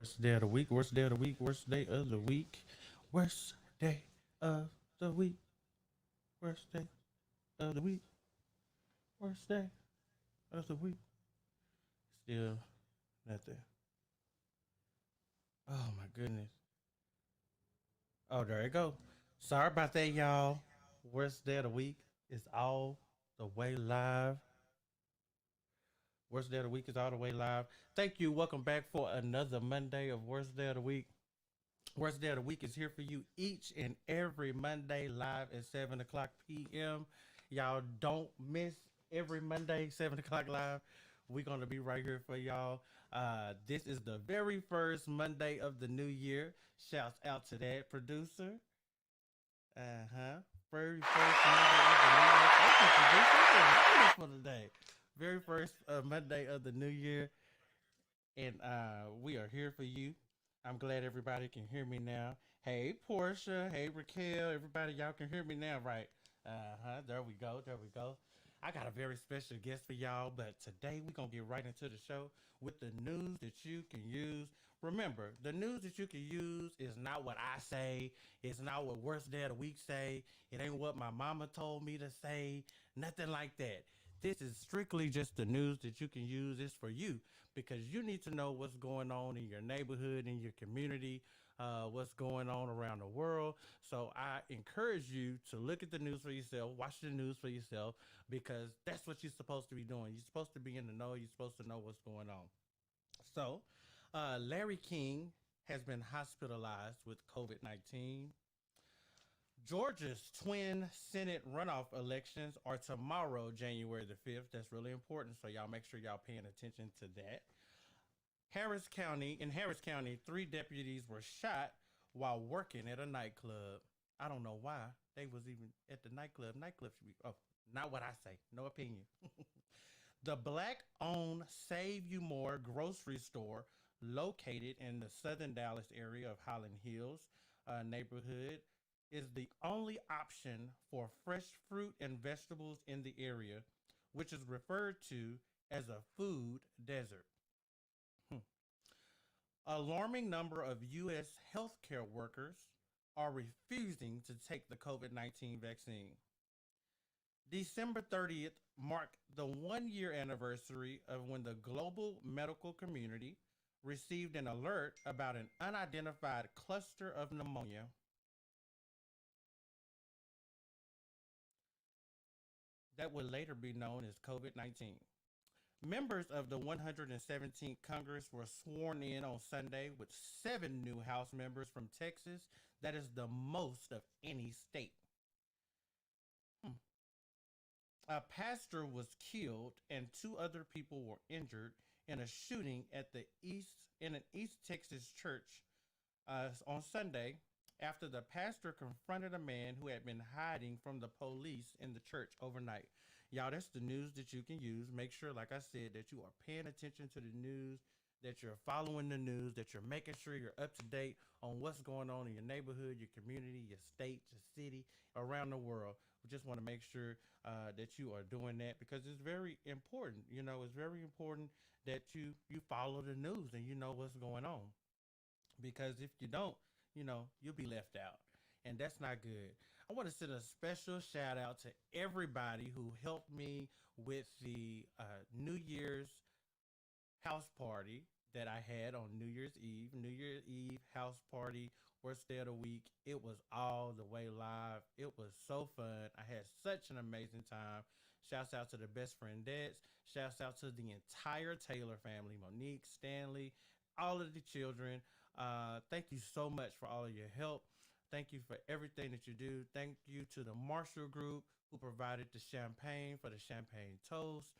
Worst day of the week, worst day of the week, worst day of the week, worst day of the week, worst day of the week, worst day of the week. Still nothing. Oh my goodness. Oh, there you go. Sorry about that, y'all. Worst day of the week is all the way live. Worst day of the week is all the way live. Thank you. Welcome back for another Monday of Worst Day of the Week. Worst Day of the Week is here for you each and every Monday live at 7 o'clock p.m. Y'all don't miss every Monday, 7 o'clock live. We're going to be right here for y'all. This is the very first Monday of the new year. Shouts out to that producer. Uh huh. Very first Monday of the new year. Thank you, producer. For today. Very first Monday of the new year. And we are here for you. I'm glad everybody can hear me now. Hey, Portia. Hey, Raquel. Everybody, y'all can hear me now, right? Uh huh. There we go. There we go. I got a very special guest for y'all, but today we're going to get right into the show with the news that you can use. Remember, the news that you can use is not what I say. It's not what worst day of the week say. It ain't what my mama told me to say. Nothing like that. This is strictly just the news that you can use. It's for you because you need to know what's going on in your neighborhood, in your community, what's going on around the world. So I encourage you to look at the news for yourself, watch the news for yourself, because that's what you're supposed to be doing. You're supposed to be in the know. You're supposed to know what's going on. So, Larry King has been hospitalized with COVID 19. Georgia's twin Senate runoff elections are tomorrow, January the 5th. That's really important. So, y'all make sure y'all paying attention to that. In Harris County, three deputies were shot while working at a nightclub. I don't know why they was even at the nightclub. Nightclub should be, oh, not what I say. No opinion. The black owned Save You More grocery store located in the southern Dallas area of Highland Hills neighborhood is the only option for fresh fruit and vegetables in the area, which is referred to as a food desert. Hmm. Alarming number of U.S. healthcare workers are refusing to take the COVID 19 vaccine. December 30th marked the 1 year anniversary of when the global medical community received an alert about an unidentified cluster of pneumonia that would later be known as COVID 19. Members of the 117th Congress were sworn in on Sunday with seven new House members from Texas. That is the most of any state. Hmm. A pastor was killed and two other people were injured in a shooting at the East in an East Texas church on Sunday after the pastor confronted a man who had been hiding from the police in the church overnight. Y'all, that's the news that you can use. Make sure, like I said, that you are paying attention to the news, that you're following the news, that you're making sure you're up to date on what's going on in your neighborhood, your community, your state, your city, around the world. We just want to make sure that you are doing that because it's very important. You know, it's very important that you follow the news and you know what's going on. Because if you don't, you'll be left out. And that's not good. I want to send a special shout out to everybody who helped me with the New Year's house party that I had on New Year's Eve. New Year's Eve house party, worst day of the week. It was all the way live. It was so fun. I had such an amazing time. Shouts out to the best friend dads. Shouts out to the entire Taylor family, Monique, Stanley, all of the children. Thank you so much for all of your help. Thank you for everything that you do. Thank you to the Marshall Group who provided the champagne for the champagne toast.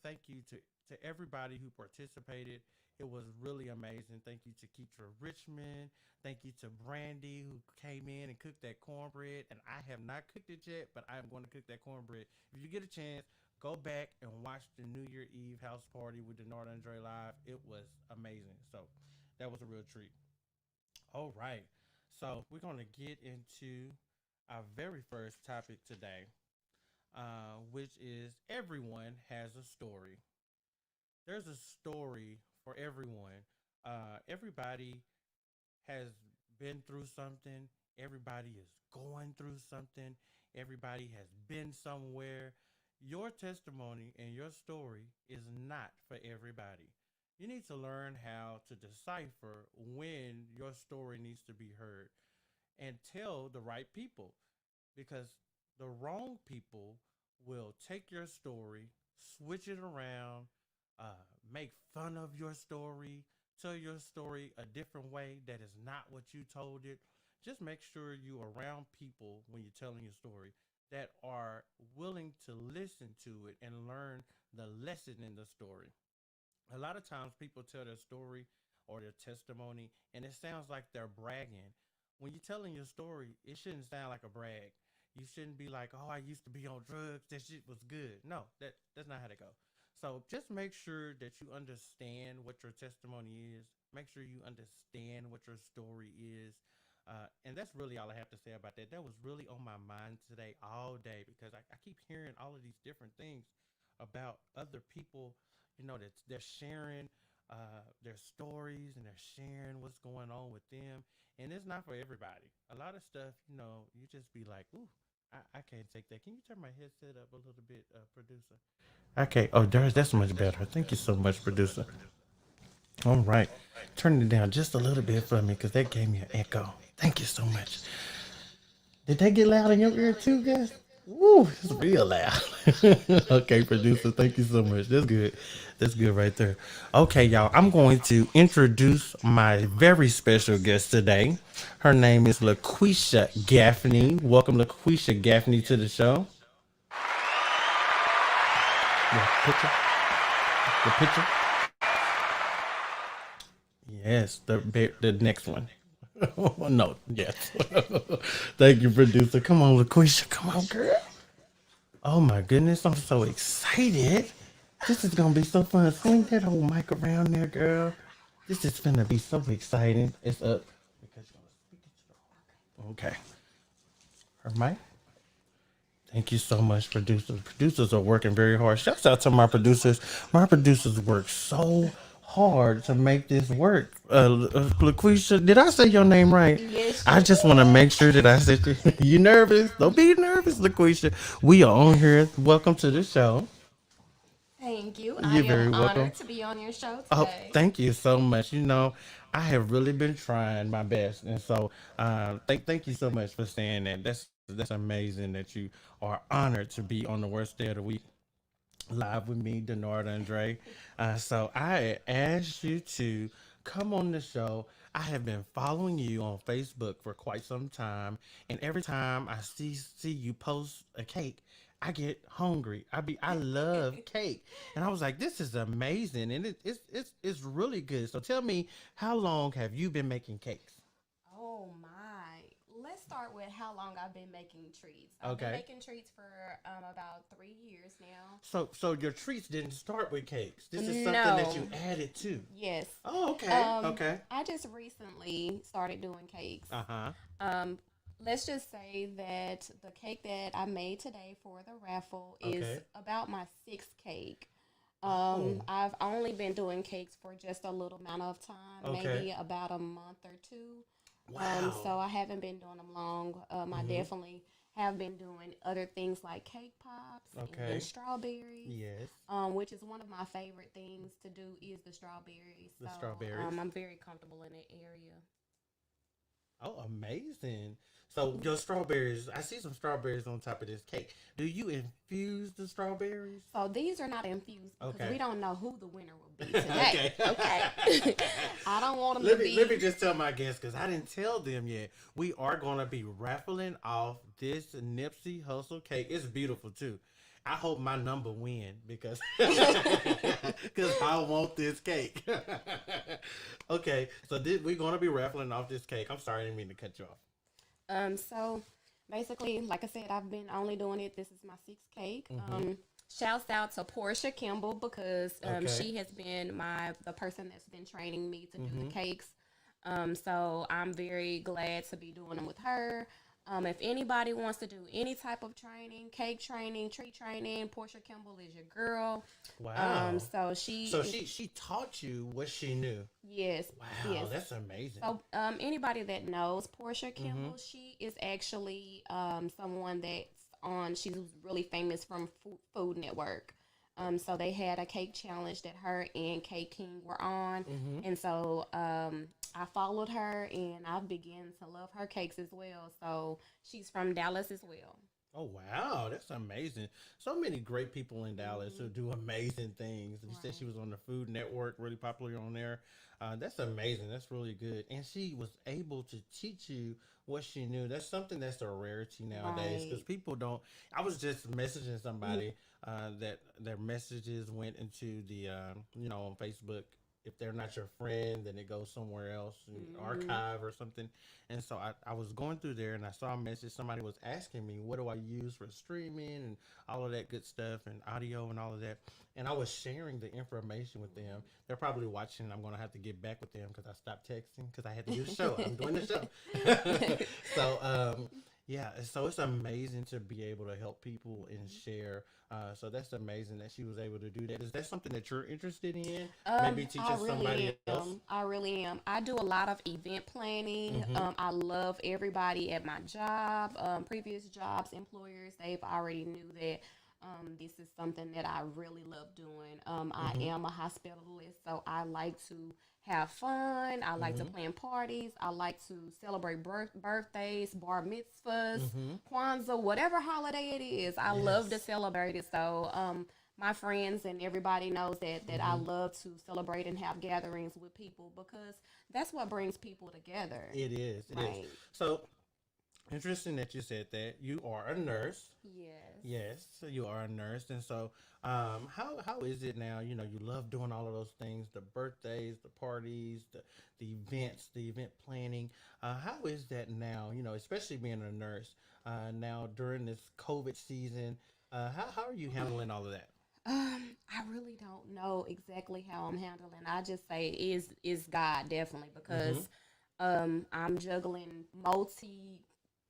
Thank you to everybody who participated. It was really amazing. Thank you to Keitra Richmond. Thank you to Brandy who came in and cooked that cornbread. And I have not cooked it yet, but I am going to cook that cornbread. If you get a chance, go back and watch the New Year Eve house party with Denard Andre live. It was amazing. So that was a real treat. All right. So we're going to get into our very first topic today, which is everyone has a story. There's a story for everyone. Everybody has been through something. Everybody is going through something. Everybody has been somewhere. Your testimony and your story is not for everybody. You need to learn how to decipher when your story needs to be heard and tell the right people, because the wrong people will take your story, switch it around, make fun of your story, tell your story a different way that is not what you told it. Just make sure you are around people when you're telling your story that are willing to listen to it and learn the lesson in the story. A lot of times people tell their story or their testimony and it sounds like they're bragging. When you're telling your story, it shouldn't sound like a brag. You shouldn't be like, "Oh, I used to be on drugs. That shit was good." No, that's not how to go. So just make sure that you understand what your testimony is. Make sure you understand what your story is. And that's really all I have to say about that. That was really on my mind today all day because I keep hearing all of these different things about other people, that they're sharing their stories and they're sharing what's going on with them. And it's not for everybody. A lot of stuff, you just be like, "Ooh, I can't take that." Can you turn my headset up a little bit, producer? Okay. Oh, that's much better. Thank you so much, producer. All right. Turn it down just a little bit for me because that gave me an echo. Thank you so much. Did that get loud in your ear too, guys? Woo, it's real loud. Okay, producer, thank you so much. That's good. That's good right there. Okay, y'all, I'm going to introduce my very special guest today. Her name is Lakqueasha Gaffney. Welcome, Lakqueasha Gaffney, to the show. The picture. The picture. Yes, the next one. No, yes. Thank you, producer. Come on, LaQuisha. Come on, girl. Oh my goodness, I'm so excited. This is gonna be so fun. Swing that whole mic around there, girl. This is gonna be so exciting. It's up because you're gonna speak into the okay. Her mic. Thank you so much, producers. Producers are working very hard. Shouts out to my producers. My producers work so hard to make this work. LaQuisha, did I say your name right? Yes, I you just want to did. make sure that I said you nervous. Don't be nervous, LaQuisha. We are on here. Welcome to the show. Thank you. I You're am very welcome. honored to be on your show Oh, today. thank you so much. I have really been trying my best, and so thank you so much for saying that. That's amazing that you are honored to be on the worst day of the week live with me, Denard Andre. So I asked you to come on the show. I have been following you on Facebook for quite some time, and every time I see you post a cake, I get hungry. I love cake, and I was like, this is amazing, and it's really good. So tell me, how long have you been making cakes? Oh my. Let's start with how long I've been making treats. I've been Okay. making treats for about 3 years now. So your treats didn't start with cakes. This is something that No. you added to. Yes. Oh, okay. Um, Okay. I just recently started doing cakes. Uh huh. Um, let's just say that the cake that I made today for the raffle is Okay. about my sixth cake. Oh. I've only been doing cakes for just a little amount of time, Okay. maybe about a month or two. Wow. So I haven't been doing them long. I Mm-hmm. definitely have been doing other things like cake pops and Okay. strawberries, Yes. which is one of my favorite things to do is the strawberries. The So strawberries. I'm very comfortable in that area. Oh, amazing. So your strawberries, I see some strawberries on top of this cake. Do you infuse the strawberries? So these are not infused because Okay. we don't know who the winner will be today. Okay. Okay. I don't want them to Let me be. just tell my guests because I didn't tell them yet. We are gonna be raffling off this Nipsey Hustle cake. It's beautiful too. I hope my number win because because I want this cake. Okay, so we're gonna be raffling off this cake. I'm sorry, I didn't mean to cut you off. So basically, like I said, I've been only doing it. This is my sixth cake. Mm-hmm. Shouts out to Portia Kimball because Okay. she has been the person that's been training me to do the Mm-hmm. cakes. So I'm very glad to be doing them with her. If anybody wants to do any type of training, cake training, treat training, Portia Kimball is your girl. Wow. So she taught you what she knew. yes, Wow, yes. that's amazing. So anybody that knows Portia Mm-hmm. Kimball, she is actually someone that's on. She's really famous from Food Network. So they had a cake challenge that her and Cake King were on, Mm-hmm. and so I followed her and I began to love her cakes as well. So she's from Dallas as well. Oh wow, that's amazing. So many great people in Dallas who Hmm. do amazing things. You said she Right. was on the Food Network, really popular on there. That's amazing. That's really good. And she was able to teach you what she knew. That's something that's a rarity nowadays because Right. people don't. I was just messaging Mm. somebody that their messages went into the on Facebook. If they're not your friend, then it goes somewhere else, Mhm. archive or something. And so I was going through there and I saw a message. Somebody was asking me, what do I use for streaming and all of that good stuff and audio and all of that. And I was sharing the information with them. They're probably watching. I'm going to have to get back with them because I stopped texting because I had to do the show. I'm doing the show. so, yeah, so it's amazing to be able to help people and share. So that's amazing that she was able to do that. Is that something that you're interested in? Maybe I teaching really somebody else? am. I really am. I do a lot of event planning. Mm-hmm. I love everybody at my job. Previous jobs, employers, they've already knew that this is something that I really love doing. I Mm-hmm. am a hospitalist, so I like to have fun. I like to Mm-hmm. plan parties. I like to celebrate birthdays, bar mitzvahs, Mm-hmm. Kwanzaa, whatever holiday it is. I love to Yes. celebrate it. So, my friends and everybody knows that I Mm-hmm. love to celebrate and have gatherings with people because that's what brings people together. It is. It is. Right. So interesting that you said that. You are a nurse. Yes. Yes, so you are a nurse, and so how is it now? You know, you love doing all of those things: the birthdays, the parties, the events, the event planning. How is that now? You know, especially being a nurse now during this COVID season. How are you handling all of that? I really don't know exactly how I'm handling. I just say is God definitely Mm-hmm. because I'm juggling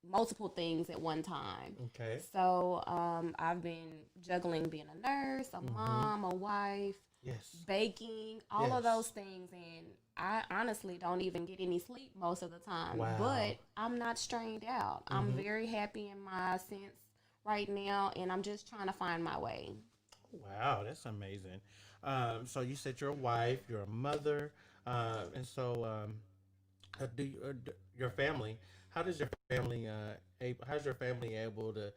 multiple things at one time. Okay. So I've been juggling being a nurse, a Mm-hmm. mom, a wife, Yes. baking, all of those Yes. things, and I honestly don't even get any sleep most of the time. Wow. But I'm not strained out. I'm Mm-hmm. very happy in my sense right now, and I'm just trying to find my way. Wow, that's amazing. So you said you're a wife, you're a mother, and so your family? How does your family? How's your family able to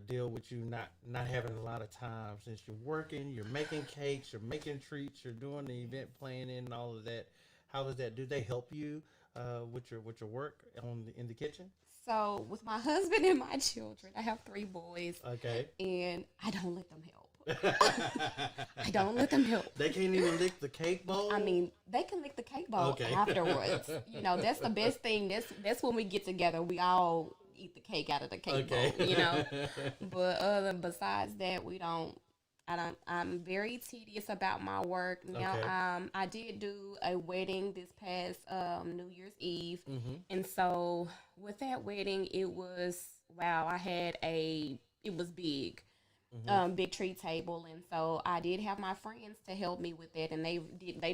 deal with you not having a lot of time since you're working, you're making cakes, you're making treats, you're doing the event planning and all of that? How is that? Do they help you with your work in the kitchen? So with my husband and my children, I have three boys, Okay. and I don't let them help. I don't let them help. They can't even lick the cake I bowl. mean, they can lick the cake bowl Okay. afterwards. That's the best thing. That's when we get together. We all eat the cake out of the cake Okay. bowl. But other besides that, we don't. I don't. I'm very tedious about my work now. Okay. I did do a wedding this past New Year's Eve, Mm-hmm. and so with that wedding, it was wow. It was big Mm-hmm. big tree table, and so I did have my friends to help me with that, and they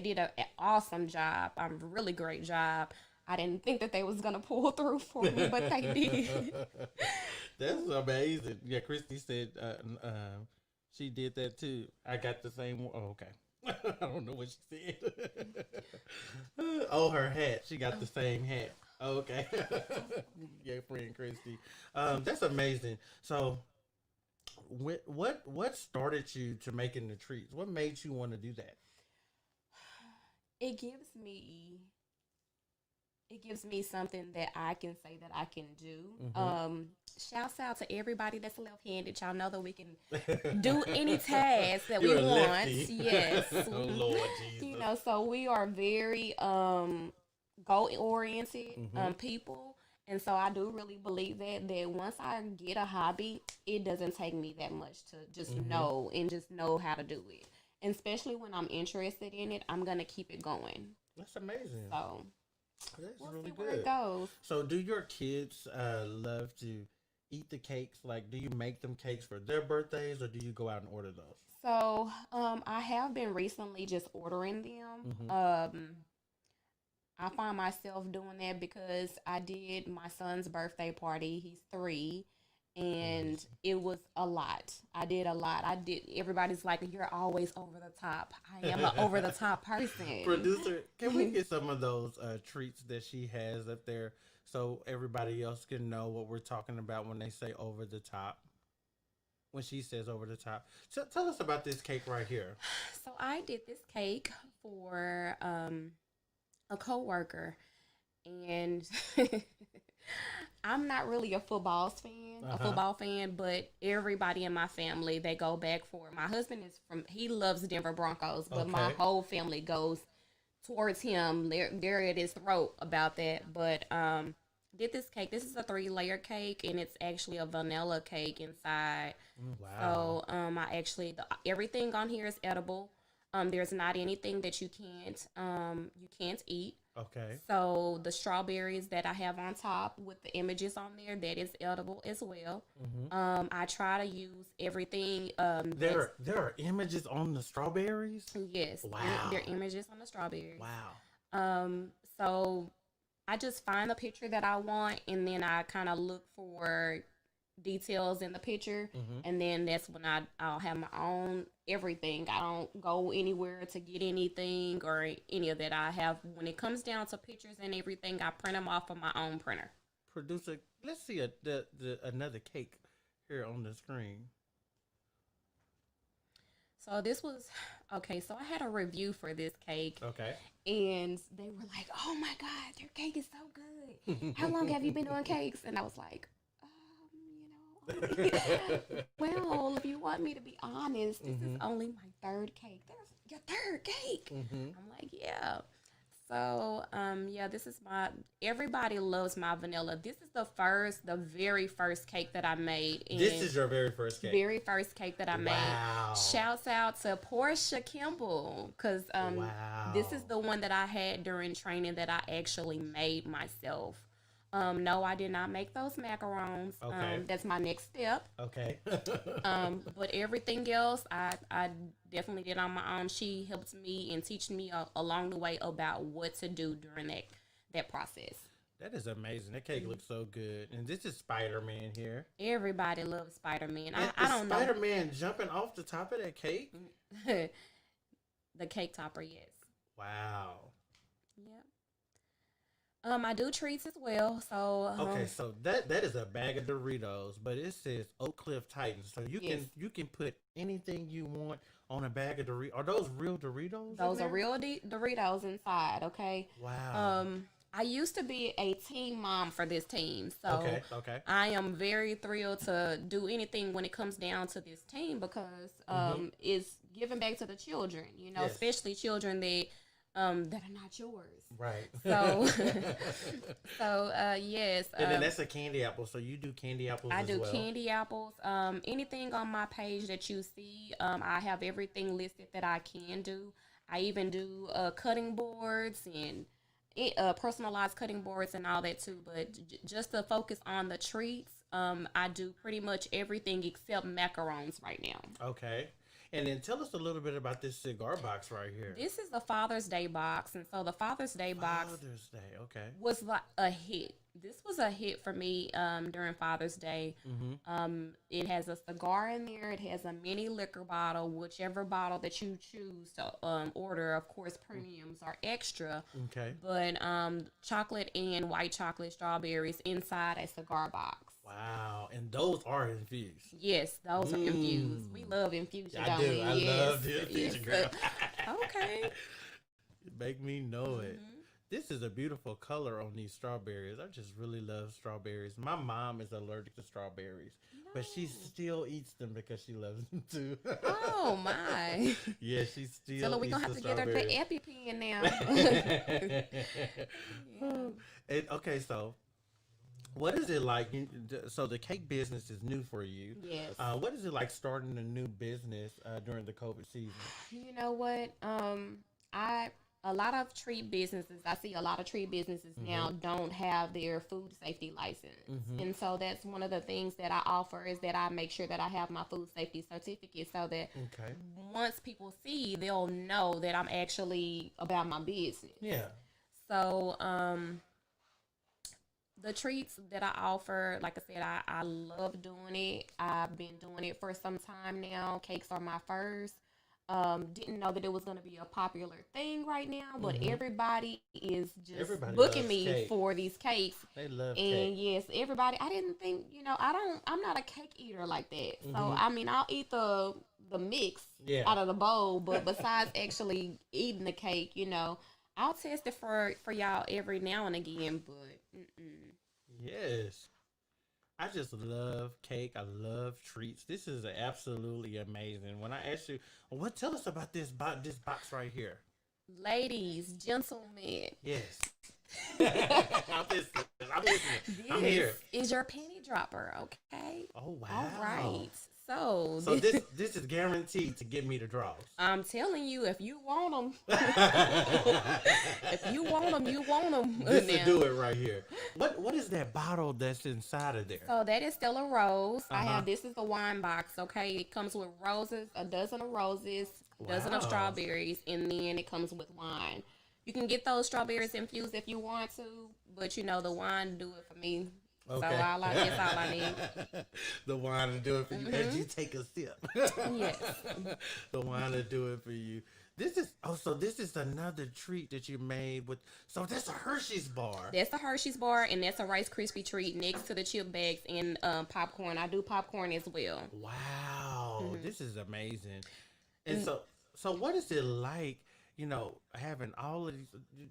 did an awesome job, a really great job. I didn't think that they was gonna pull through for me, but they did. That's amazing. Yeah, Christy said she did that too. I got the same one. Oh, okay. I don't know what she said. Oh, her hat. She got the same hat. Oh, okay. Yeah, friend Christy. That's amazing. So, what started you to making the treats? What made you want to do that? it gives me it gives me something that I can say that I can do. Mm-hmm. Shouts out to everybody that's left-handed. Y'all know that we can do any task that we You're a want. lefty. Yes. Oh Lord Jesus. So we are very goal oriented Mm-hmm. people. And so I do really believe that once I get a hobby, it doesn't take me that much to just Mm-hmm. know and just know how to do it. And especially when I'm interested in it, I'm gonna keep it going. That's amazing. So That's We'll really see where it good. goes. So, do your kids love to eat the cakes? Like, do you make them cakes for their birthdays, or do you go out and order those? So, I have been recently just ordering them. Mm-hmm. I find myself doing that because I did my son's birthday party. He's 3, and Amazing. it was a lot. I did a lot. I did. Everybody's like, "You're always over the top." I am an over the top person. Producer, can we get some of those treats that she has up there so everybody else can know what we're talking about when they say over the top? When she says over the top, so tell us about this cake right here. So I did this cake for a coworker, and I'm not really Uh a huh. football fan, but everybody in my family they go back for it. My husband is from he loves Denver Broncos, but my Okay. whole family goes towards him. They're at his throat about that. But did this cake. This is a 3-layer cake, and it's actually a vanilla cake inside. Wow. So I actually everything on here is edible. There's not anything that you can't eat. Okay. So the strawberries that I have on top with the images on there, that is edible as well. Hmm. I try to use everything that's There are images on the strawberries. yes, Wow. they're images on the strawberries. Wow. Um, so I just find the picture that I want, and then I kind of look for details in the picture, Hmm. and then that's when I'll have my own everything. I don't go anywhere to get anything or any of that. I have when it comes down to pictures and everything, I print them off of my own printer. Producer, let's see the another cake here on the screen. So this was okay. So I had a review for this cake, Okay. and they were like, "Oh my God, your cake is so good. How long have you been doing cakes?" And I was like, you know, well, if you want me to be honest, this is Hmm. only my third cake. There's your third cake. Hmm. I'm like, yeah. So, yeah, this is my. Everybody loves my vanilla. This is the very first cake that I made, This and is your very first cake. very first cake that I made. Wow. Shouts out to Portia Kimball, because this is Wow. the one that I had during training that I actually made myself. No, I did not make those macarons. Okay. That's my next step. Okay. But everything else, I definitely did on my own. She helped me and teach me along the way about what to do during that process. That is amazing. That cake looks so good. And this is Spider Man here. Everybody loves Spider Man. And I is don't Spider Man jumping off the top of that cake? know the cake topper, yes. Wow. Yep. I do treats as well. So Okay, so that is a bag of Doritos, but it says Oak Cliff Titans. So yes, you can put anything you want on a bag of Doritos. Are those real Doritos in those are there? real Doritos inside. Okay. Wow. I used to be a team mom for this team, so Okay, okay. I am very thrilled to do anything when it comes down to this team because Mm-hmm. it's giving back to the children, Yes. especially children that are not yours. Right. So, yes, And then that's a candy apple. So you do candy apples I as do well. candy apples. Anything on my page that you see, I have everything listed that I can do. I even do cutting boards and personalized cutting boards and all that too. But just to focus on the treats, I do pretty much everything except macarons right now. Okay. And then tell us a little bit about this cigar box right here. This is the Father's Day box, and so the Father's Day box Father's Day. Okay. was like a hit. This was a hit for me during Father's Day. Mm-hmm. It has a cigar in there. It has a mini liquor bottle, whichever bottle that you choose to order. Of course, premiums are extra, Okay. but chocolate and white chocolate strawberries inside a cigar box. Wow. And those are infused. Yes, those are infused. We love infusion, I don't do. we? I Yes, love the infusion, yes. girl. Okay. Make me know it. Mhm. This is a beautiful color on these strawberries. I just really love strawberries. My mom is allergic to strawberries, but she No. still eats them because she loves them too. Oh my. Yeah, she still Tell her we're eats gonna the have to get her strawberries. the EpiPen now. Yeah. Okay, so what is it like? So the cake business is new for you. Yes. What is it like starting a new business during the COVID season? You know what? I A lot of treat businesses, I see a lot of treat businesses now don't have their food safety license. And so that's one of the things that I offer is that I make sure that I have my food safety certificate so that Okay. once people see, they'll know that I'm actually about my business. Yeah. So, the treats that I offer, like I said, I love doing it. I've been doing it for some time now. Cakes are my first. Didn't know that it was going to be a popular thing right now, but everybody is just Everybody booking loves me cake. for these cakes. They love And cake. yes, everybody, I didn't think, I'm not a cake eater like that. So, I mean, I'll eat the mix Yeah. out of the bowl, but besides actually eating the cake, I'll test it for y'all every now and again, but Yes. I just love cake. I love treats. This is absolutely amazing. When I asked you, what tell us about this box right here? ladies, gentlemen, Yes. I'm listening. I'm listening. I'm here. this is your penny dropper, okay? Oh wow. All right. So, So this is guaranteed to get me the draws. I'm telling you, if you want them, if you want them, you want them. This will do it right here. What is that bottle that's inside of there? So that is still a rose. I Uh-huh. have this is the wine box. Okay, it comes with roses, a dozen of roses, a dozen of Wow. strawberries, and then it comes with wine. You can get those strawberries infused if you want to, but the wine do it for me. Okay. So that's all I need. The wine will do it for you as you take a sip. Yes. The wine will do it for you. So this is another treat that you made with. So that's a Hershey's bar. That's a Hershey's bar, and that's a Rice Krispie treat next to the chip bags and popcorn. I do popcorn as well. Wow, this is amazing. And so what is it like? Having all of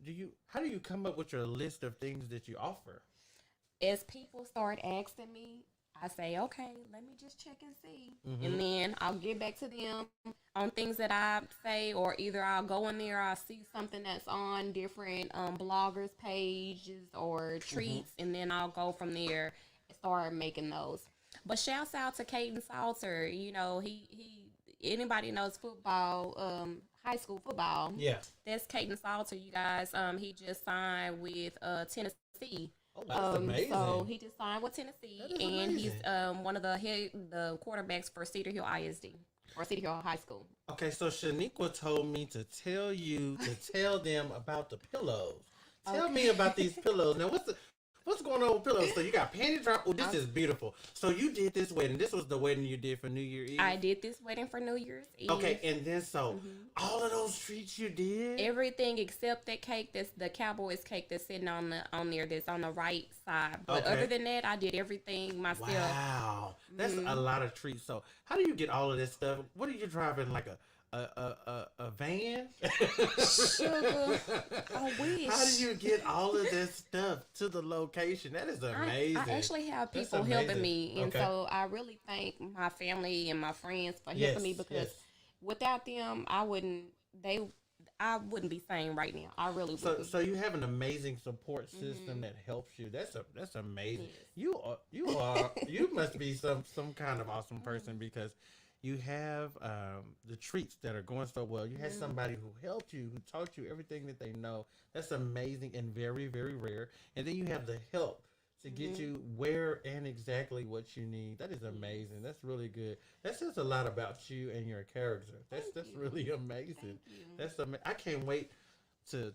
these. How do you come up with your list of things that you offer? As people start asking me, I say, okay, let me just check and see. And then I'll get back to them on things that I say, or either I'll go in there, I'll see something that's on different bloggers' pages or treats, and then I'll go from there and start making those. But shouts out to Caden Salter. He anybody knows football, high school football. Yeah. That's Caden Salter, you guys. He just signed with Tennessee. Oh, that's amazing. So he just signed with Tennessee, That is and he's amazing. one of the quarterbacks for Cedar Hill ISD or Cedar Hill High School. Okay, so Shaniqua told me to tell them about the pillows. Tell me about these pillows. Now, what's going on with pillows? So you got panty drop. Oh, this is beautiful. So you did this wedding. This was the wedding you did for New Year's Eve. I did this wedding for New Year's Eve. Okay, and then all of those treats you did. Everything except that cake. That's the Cowboys cake that's sitting on there. That's on the right side. But Okay. other than that, I did everything myself. Wow, that's a lot of treats. So how do you get all of this stuff? What are you driving, like a van? Sugar, I wish. How do you get all of this stuff to the location? That is amazing. I actually have That's people helping amazing. me, and Okay. so I really thank my family and my friends for Yes, helping me because yes. without them, I wouldn't be sane right now. I really So, wouldn't. so you have an amazing support system that helps you. That's amazing. You must be some kind of awesome person because you have the treats that are going so well. You had somebody who helped you, who taught you everything that they know. That's amazing and very, very rare. And then you have the help to get you where and exactly what you need. That is amazing. That's really good. That says a lot about you and your character. That's really amazing. That's I can't wait to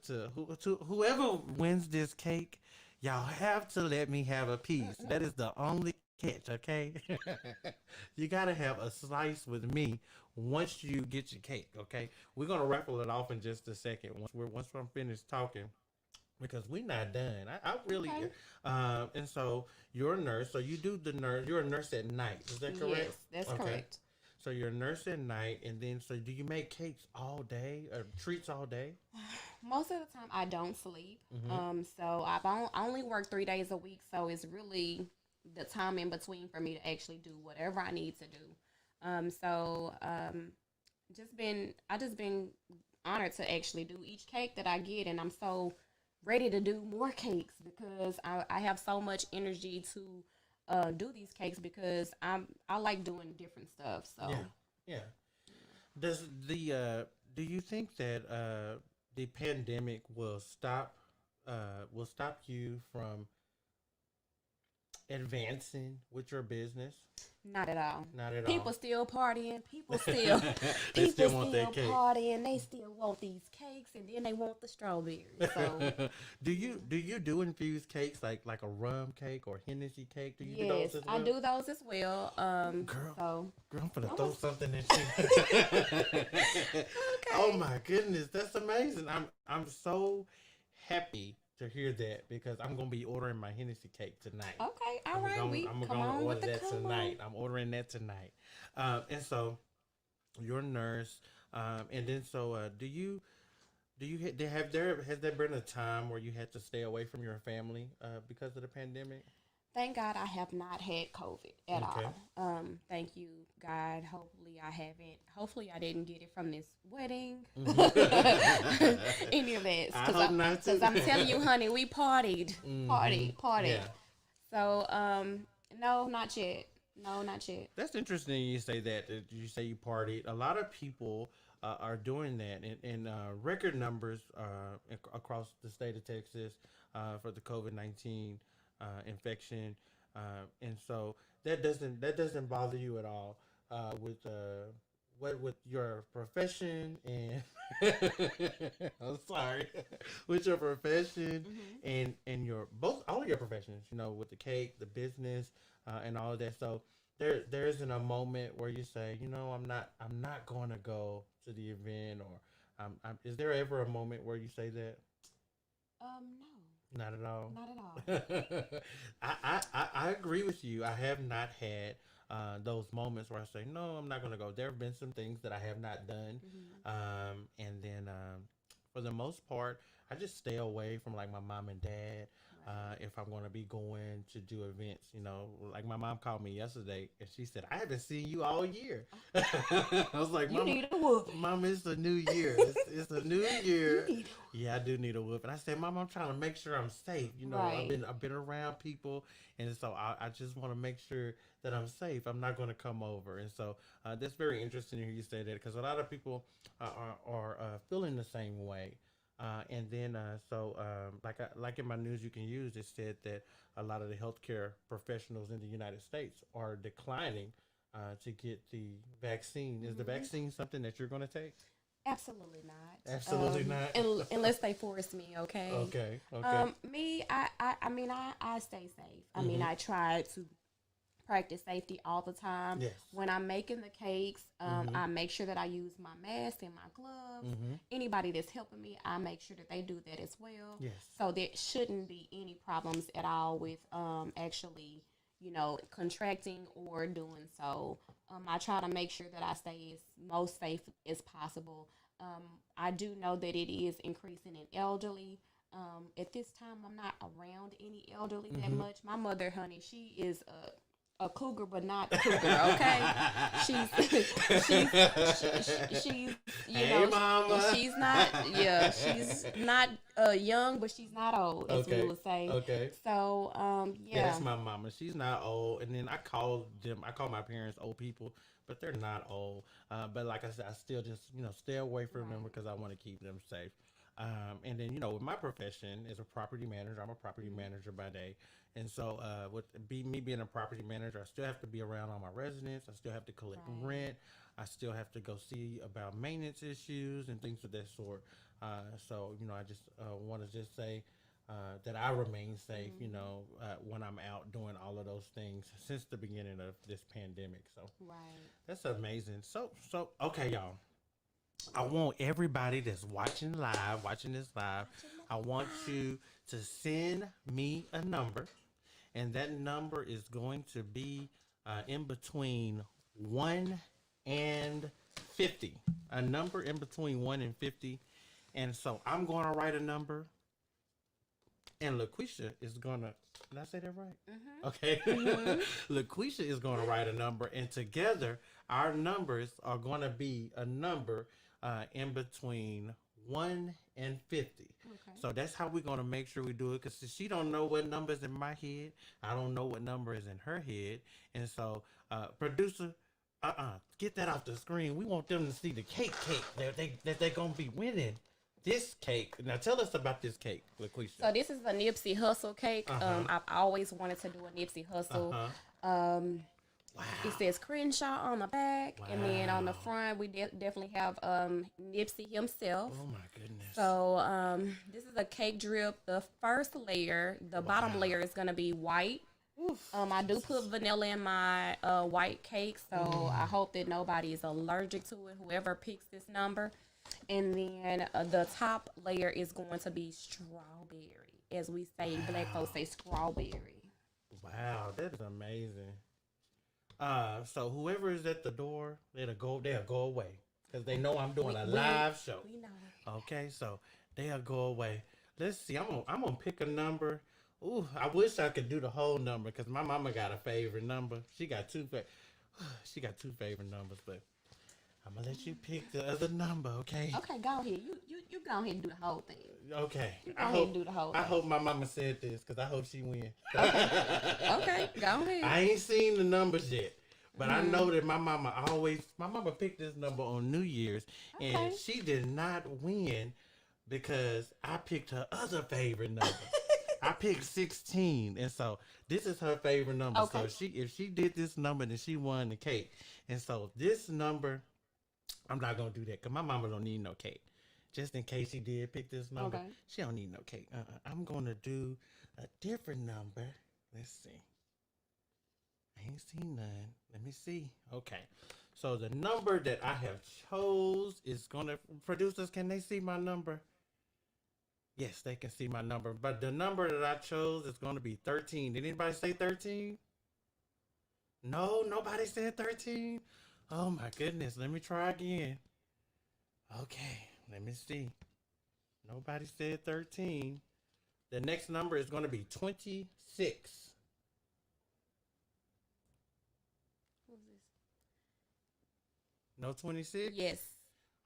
whoever wins this cake. Y'all have to let me have a piece. That is the only catch, okay? You gotta have a slice with me once you get your cake, okay? We're gonna raffle it off in just a second once I'm finished talking. Because we're not done. I really, Okay. And so you're a nurse. So you do the nurse. You're a nurse at night. Is that correct? Yes, that's correct. So you're a nurse at night, and then so do you make cakes all day or treats all day? Most of the time, I don't sleep. Mm-hmm. So I only work 3 days a week, so it's really the time in between for me to actually do whatever I need to do. I just been honored to actually do each cake that I get, and I'm so ready to do more cakes because I have so much energy to do these cakes because I like doing different stuff. So Yeah. Does do you think that the pandemic will stop you from advancing with your business? Not at all. Not at People all. still partying. People still They people still want still that cake. partying. They still want these cakes, and then they want the strawberries. So Do you do infused cakes like a rum cake or Hennessy cake? Do you do yes, those as I well? do those as well. Girl, So girl, I'm gonna I throw was something at you. Oh okay. my goodness, that's amazing. I'm so happy to hear that because I'm gonna be ordering my Hennessy cake tonight. Okay, all right. We I'm come gonna on with order the that come on. tonight. I'm ordering that tonight. And so you're a nurse, and then so has there been a time where you had to stay away from your family because of the pandemic? Thank God I have not had COVID at Okay. all. Thank you, God. Hopefully I haven't. Hopefully I didn't get it from this wedding. Any of that, I because hope not too. because I'm telling you, honey, we partied, Hmm. partied. Yeah. So no, not yet. No, not yet. That's interesting. You say that you say you partied. A lot of people are doing that, and record numbers across the state of Texas for the COVID-19 infection, and so that doesn't bother you at all with what with your profession and I'm sorry with your profession Hmm. and your both all of your professions. With the cake, the business, and all of that. So there isn't a moment where you say, I'm not going to go to the event, or is there ever a moment where you say that? No, Not at all. not at all. I agree with you. I have not had those moments where I say, no, I'm not going to go. There have been some things that I have not done. Hmm. And then for the most part, I just stay away from like my mom and dad. Right. If I'm going to be going to do events, like my mom called me yesterday and she said, I haven't seen you all year. I was like, You Mama, need a whooping. Mom, it's a new year. It's a new You year. need Yeah, I do need a whoop. And I said, Mom, I'm trying to make sure I'm safe. I've right. been around people, and so I just want to make sure that I'm safe. I'm not going to come over, and so that's very interesting to hear you say that because a lot of people are feeling the same way. And then like in my news you can use, it said that a lot of the healthcare professionals in the United States are declining to get the vaccine. Is the Hmm. vaccine something that you're going to take? Absolutely not. Absolutely not. Unless they force me, okay. Okay. Okay. Me, I mean, I stay safe. I mean, Mhm. I try to practice safety all the time. Yes. When I'm making the cakes, Mhm. I make sure that I use my mask and my gloves. Mhm. Anybody that's helping me, I make sure that they do that as well. Yes. So there shouldn't be any problems at all with actually, contracting or doing so. I try to make sure that I stay as most safe as possible. I do know that it is increasing in elderly. At this time, I'm not around any elderly that Mhm. much. My mother, honey, she is a cougar, but not cougar. Okay, she's she's Hey, mama. she's not, yeah, she's not young, but she's not old, as we Okay. would say. Okay. So Yeah, yeah, that's my mama. She's not old, and then I call my parents old people, but they're not old. But like I said, I still just stay away from them right. because I want to keep them safe. And then with my profession as a property manager, I'm a property Mhm. manager by day, and so me being a property manager, I still have to be around all my residents. I still have to collect Right. rent. I still have to go see about maintenance issues and things of that sort. So I just want to just say that I remain safe, Hmm. when I'm out doing all of those things since the beginning of this pandemic. So Right. that's amazing. So okay, y'all. I want everybody that's watching this live, Watching I the want live. you to send me a number, and that number is going to be in between 1 and 50. A number in between 1 and 50. And so I'm going to write a number, and Laquisha is gonna. Did I say that right? Mhm. Okay. Mhm. Laquisha is gonna write a number, and together our numbers are gonna be a number in between 1 and 50. Okay. So that's how we're gonna make sure we do it. Cause she don't know what numbers in my head. I don't know what number is in her head, and so producer. Get that off the screen. We want them to see the cake that they're gonna be winning. this cake. Now tell us about this cake, Lakqueasha. So this is a Nipsey Hussle cake. I've always wanted to do a Nipsey Hussle. Wow. It says Crenshaw on the back, and then on the front we definitely have Nipsey himself. Oh my goodness. So this is a cake drip. The first layer, the bottom layer is gonna be white. I do put vanilla in my white cake, so I hope that nobody is allergic to it, whoever picks this number. And then the top layer is going to be strawberry. As we say, black folks say strawberry. Wow, that is amazing. So whoever is at the door, they'll go away because they know I'm doing a live show. We know it. Okay, so they'll go away. Let's see. I'm gonna pick a number. Ooh, I wish I could do the whole number because my mama got a favorite number. She got two favorite numbers, but I'm gonna let you pick the other number. Okay. Okay, go ahead. You go ahead and do the whole thing. Okay. Go ahead and do the whole thing. I hope my mama said this because I hope she win. Okay, go ahead. I ain't seen the numbers yet, but I know that my mama picked this number on New Year's, and she did not win because I picked her other favorite number. I picked 16, and so this is her favorite number. Okay. So if she did this number, then she won the cake. And so this number, I'm not gonna do that because my mama don't need no cake. Just in case she did pick this number, she don't need no cake. I'm gonna do a different number. Let's see. I ain't seen none. Let me see. Okay. So the number that I have chose is gonna, producers, can they see my number? Yes, they can see my number. But the number that I chose is gonna be 13. Did anybody say 13? No, nobody said 13. Oh my goodness. Let me try again. Okay, let me see. Nobody said 13. The next number is gonna be 26. No 26? Yes.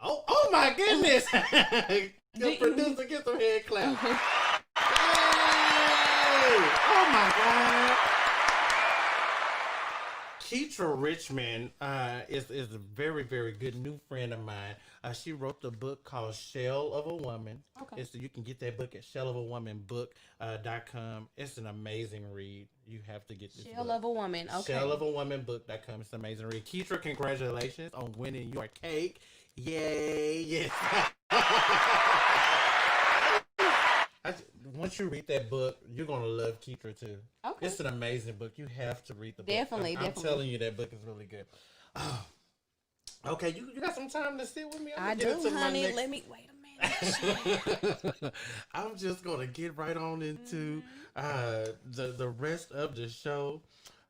Oh my goodness! The producer, get some hand claps. Hey! Oh my God! Keitra Richmond is a very, very good new friend of mine. She wrote the book called Shell of a Woman. Okay. So you can get that book at shellofawomanbook.com. It's an amazing read. You have to get this Shell book. of a Woman. Okay. Shellofawomanbook.com. It's an amazing read. Keitra, congratulations on winning your cake. Yay. Yes. Once you read that book, you're going to love Keitra too. Okay. It's an amazing book. You have to read the book. Definitely. I'm telling you, that book is really good. Okay, you got some time to sit with me? I do, honey. Let me, wait a minute. I'm just going to get right on into the rest of the show.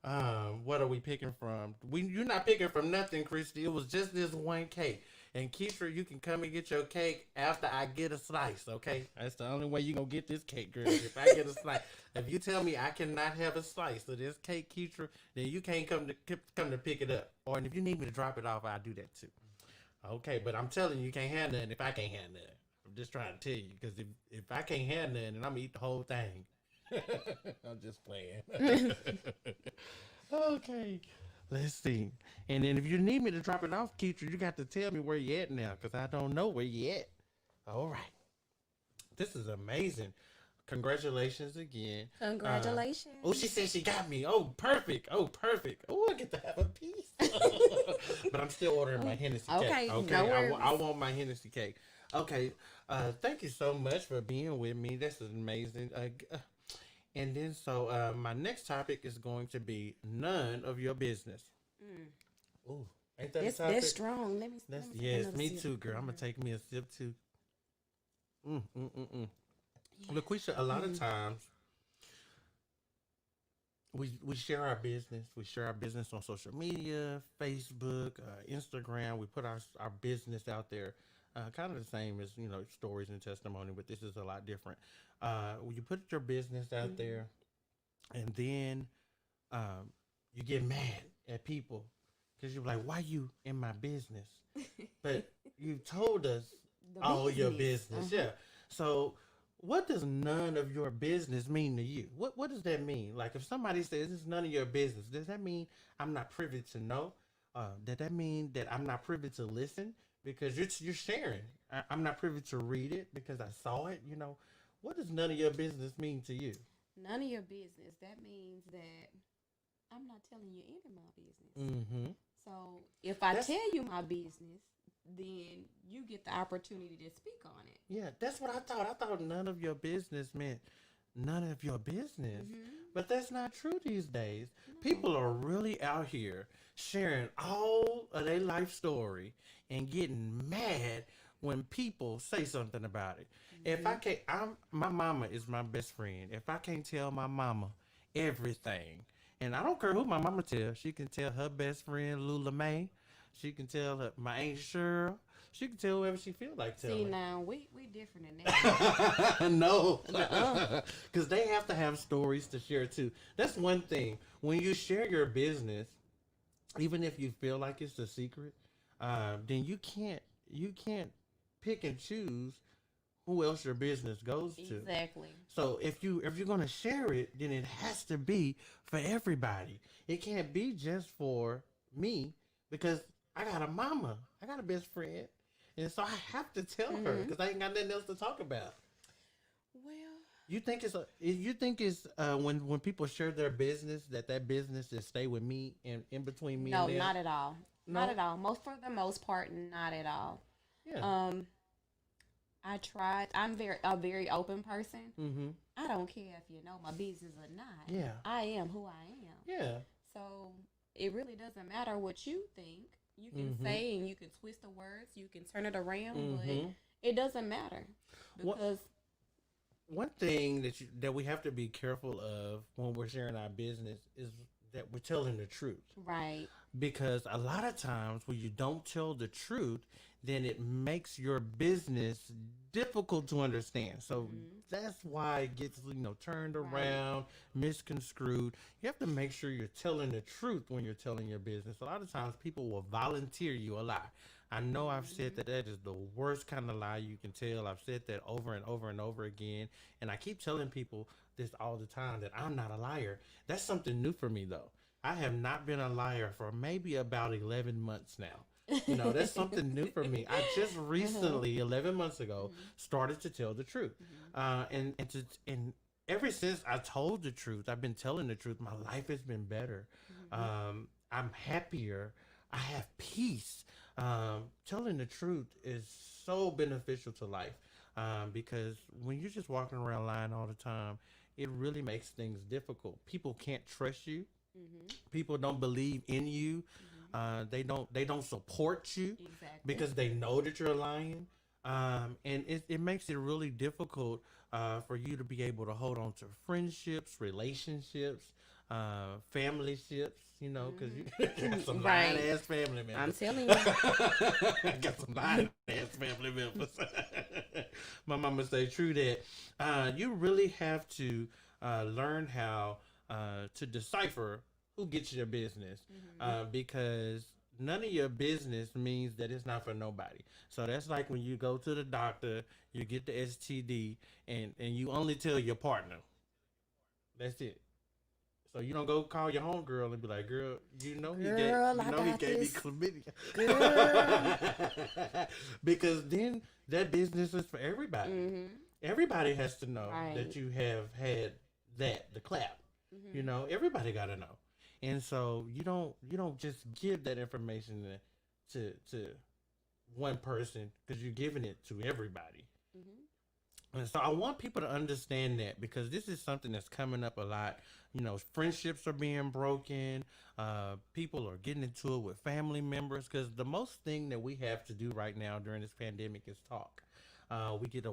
What are we picking from? You're not picking from nothing, Christy. It was just this one cake. And Keitra, you can come and get your cake after I get a slice, okay? That's the only way you're going to get this cake, girl. If I get a slice. If you tell me I cannot have a slice of this cake, Keitra, then you can't come to pick it up. Or if you need me to drop it off, I'll do that too. Okay, but I'm telling you, you can't have nothing if I can't have nothing. I'm just trying to tell you, because if I can't have nothing, then I'm going to eat the whole thing. I'm just playing. Okay. Let's see. And then if you need me to drop it off, Keitra, you got to tell me where you at now, because I don't know where you at. All right. This is amazing. Congratulations again. Congratulations. Oh, she said she got me. Oh, perfect. Oh, perfect. Oh, I get to have a piece. But I'm still ordering my Hennessy cake. Okay. No worries. I want my Hennessy cake. Okay. Thank you so much for being with me. This is amazing. And then, so my next topic is going to be none of your business. Ooh, ain't that a topic? That's strong. Let me yes, me too, girl. I'm going to take me a sip too. Yes. Lakqueasha, a lot of times we share our business. We share our business on social media, Facebook, Instagram. We put our business out there. Kind of the same as, stories and testimony, but this is a lot different. When you put your business out there and then you get mad at people because you're like, why you in my business? But you told us all your business. Yeah. So what does none of your business mean to you? What does that mean? Like if somebody says it's none of your business, does that mean I'm not privy to know? Does that mean that I'm not privy to listen? because you're sharing. I'm not privy to read it because I saw it. What does none of your business mean to you? None of your business. That means that I'm not telling you any of my business. Mm-hmm. So if I That's tell you my business, then you get the opportunity to speak on it. Yeah, that's what I thought. I thought none of your business meant none of your business. Hmm. But that's not true these days. No. People are really out here sharing all of their life story and getting mad when people say something about it. If I Hmm. can't, my mama is my best friend. If I can't tell my mama everything, and I don't care who my mama tells, she can tell her best friend Lula May, she can tell her, my Aunt Cheryl, she can tell whoever she feel like See telling. now we different in that. No, Uh-uh. because they have to have stories to share too. That's one thing. When you share your business, even if you feel like it's a secret, then you can't pick and choose who else your business goes to. Exactly. So if you're gonna share it, then it has to be for everybody. It can't be just for me because I got a mama, I got a best friend, and so I have to tell her Hmm. because I ain't got nothing else to talk about. Well, You think it's when people share their business that business is stay with me and in between me and no, them? not at all. Not No, at all. Most for the most part, not at all. yeah, Um, I tried. I'm very open person. mm-hmm, I don't care if you know my business or not. yeah, I am who I am. yeah, So it really doesn't matter what you think. You can mm-hmm, say and you can twist the words, you can turn it around, but mm-hmm. it doesn't matter What because one thing that we have to be careful of when we're sharing our business is that we're telling the truth. right. Because a lot of times when you don't tell the truth, then it makes your business difficult to understand. So Hmm. that's why it gets turned Right. around, misconstrued. You have to make sure you're telling the truth when you're telling your business. A lot of times people will volunteer you a lie. I know I've said Hmm. that is the worst kind of lie you can tell. I've said that over and over and over again, and I keep telling people this all the time that I'm not a liar. That's something new for me though. I have not been a liar for maybe about 11 months now. That's something new for me. I just Uh-huh. recently, 11 months ago, Hmm. started to tell the truth. Hmm. And ever since I told the truth, I've been telling the truth. My life has been better. Hmm. I'm happier. I have peace. Telling the truth is so beneficial to life because when you're just walking around lying all the time, it really makes things difficult. People can't trust you. Hmm. People don't believe in you. Hmm. They don't support you Exactly. because they know that you're lying. And it makes it really difficult for you to be able to hold on to friendships, relationships, family ships. Because you got some lying Right. ass family I'm members. telling you. Got some lying ass family members. My mama say true that you really have to learn how to decipher who gets your business Hmm. because none of your business means that it's not for nobody. So that's like when you go to the doctor, you get the STD, and you only tell your partner. That's it. So you don't go call your homegirl and be like, "Girl, Girl, you I know he got gave me this. chlamydia," Girl. because then that business is for everybody. Hmm. Everybody has to know that Right. you have had the clap. Hmm. Everybody got to know, and so you don't just give that information to one person because you're giving it to everybody. Hmm. And so I want people to understand that because this is something that's coming up a lot. Friendships are being broken. People are getting into it with family members because the most thing that we have to do right now during this pandemic is talk. We get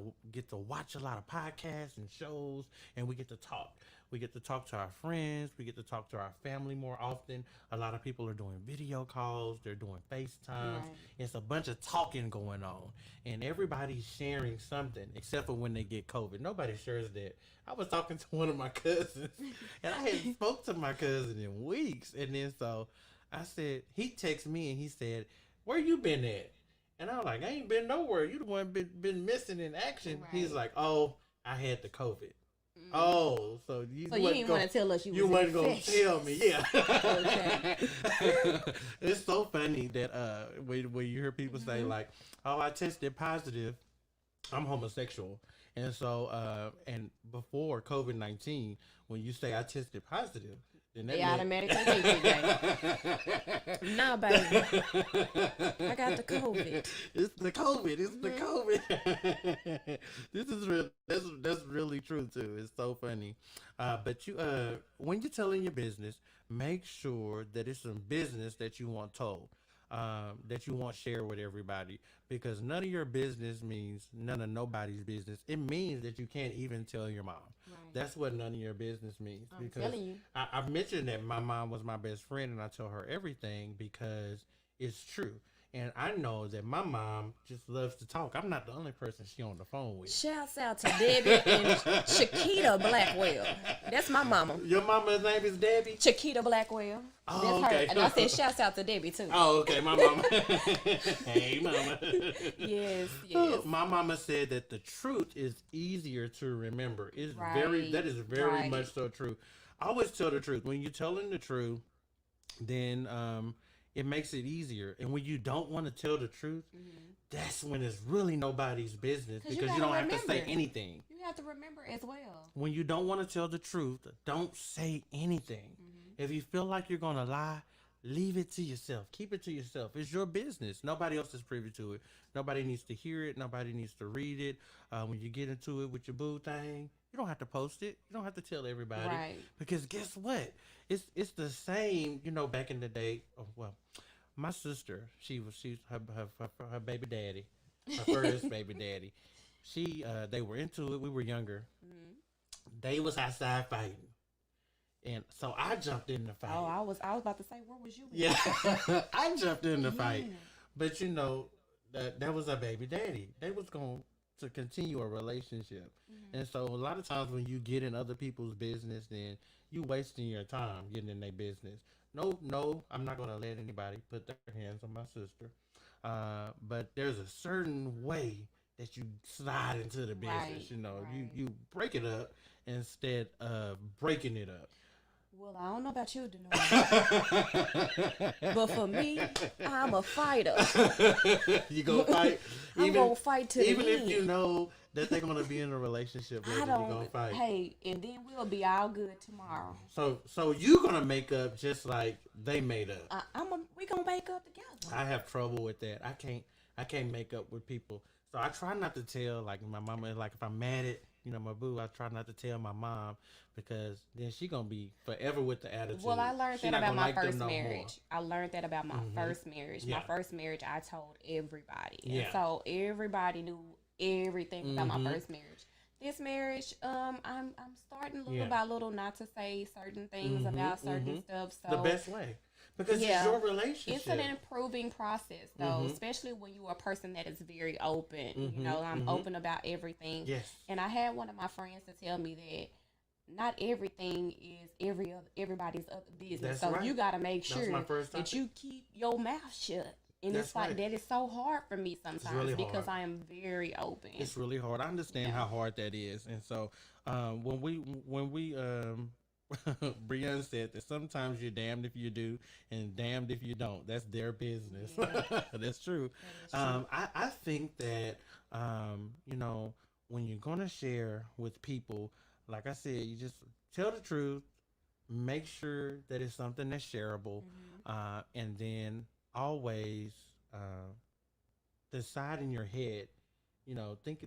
to watch a lot of podcasts and shows, and we get to talk. We get to talk to our friends. We get to talk to our family more often. A lot of people are doing video calls. They're doing FaceTimes. Right. It's a bunch of talking going on, and everybody's sharing something except for when they get COVID. Nobody shares that. I was talking to one of my cousins, and I hadn't spoke to my cousin in weeks, and then so I said he texted me and he said, "Where you been at?" And I was like, "I ain't been nowhere. You the one been missing in action." He's Right. like, "Oh, I had the COVID." Oh, so you So you wasn't didn't gonna, want to tell us you you was wasn't gonna infectious. tell me, yeah. Okay. It's so funny that when you hear people say Hmm. like, "Oh, I tested positive," I'm homosexual, and so and before COVID-19, when you say I tested positive, then that They meant automatically think you gay. Nah, baby. I got the COVID. it's the COVID. It's the Hmm. COVID. This is real. That's really true too. It's so funny. But you when you're telling your business, make sure that it's some business that you want told. That you want share with everybody because none of your business means none of nobody's business. It means that you can't even tell your mom. Right. That's what none of your business means I'm because telling you. I've mentioned that my mom was my best friend and I tell her everything because it's true. And I know that my mom just loves to talk. I'm not the only person she on the phone with. Shouts out to Debbie and Chiquita Blackwell. That's my mama. Your mama's name is Debbie? Chiquita Blackwell. Oh, That's her. okay. And I said shouts out to Debbie too. Oh, okay. My mama. Hey, mama. Yes, yes. My mama said that the truth is easier to remember. It's very, Right. that is very Right. much so true. I always tell the truth. When you're telling the truth, then it makes it easier. And when you don't want to tell the truth, Hmm. that's when it's really nobody's business Because you because you gotta don't have to say remember. anything. You have to remember as well. When you don't want to tell the truth, don't say anything. Hmm. If you feel like you're going to lie, leave it to yourself. Keep it to yourself. It's your business. Nobody else is privy to it. Nobody needs to hear it. Nobody needs to read it. When you get into it with your boo thing, you don't have to post it. You don't have to tell everybody. Right. Because guess what? It's the same, back in the day. Oh, well, my sister, she's her baby daddy, her first baby daddy. They were into it. We were younger. Hmm. They was outside fighting, and so I jumped in the Oh, fight. I was about to say, where was you Yeah, I jumped in the at? fight, but that was a baby daddy. They was going to continue a relationship, Hmm. and so a lot of times when you get in other people's business, then you wasting your time getting in their business. No, no, I'm not gonna let anybody put their hands on my sister. But there's a certain way that you slide into the business. Right. You Right. you break it up instead of breaking it up. Well, I don't know about you, Denard, but for me, I'm a fighter. You gonna fight I'm even gonna fight to the even if you end. know that they're gonna be in a relationship later. I You don't. gonna fight. Hey, and then we'll be all good tomorrow. So you gonna make up just like they made up. We gonna wake up together. I have trouble with that. I can't make up with people. So I try not to tell like my mama like if I'm mad at my boo, I try not to tell my mom because then she gonna be forever with the attitude. Well, I learned She that not about gonna my like them first no more. marriage. I learned that about my Hmm. first marriage. My Yeah. first marriage, I told everybody, and Yeah. so everybody knew everything about my Hmm. first marriage. This marriage, I'm starting little Yeah. by little not to say certain things Hmm. about certain Hmm. stuff. The So best way because it's yeah, your it's an relationship. improving process though, Hmm. especially when you're a person that is very open. Hmm. I'm Hmm. open about everything. Yes, And I had one of my friends to tell me that not everything is everybody's other business. that's So right. you got to make That was my sure first that topic. you keep your mouth shut. And That's it's like right. that is so hard for me sometimes really because hard. I am very open. It's really hard. I understand Yeah. how hard that is, and so when we Brianne said that sometimes you're damned if you do and damned if you don't. That's their business. Yeah, That's true. that is true. I think that when you're gonna share with people, like I said, you just tell the truth. Make sure that it's something that's shareable, Hmm. and then always uh, decide in your head,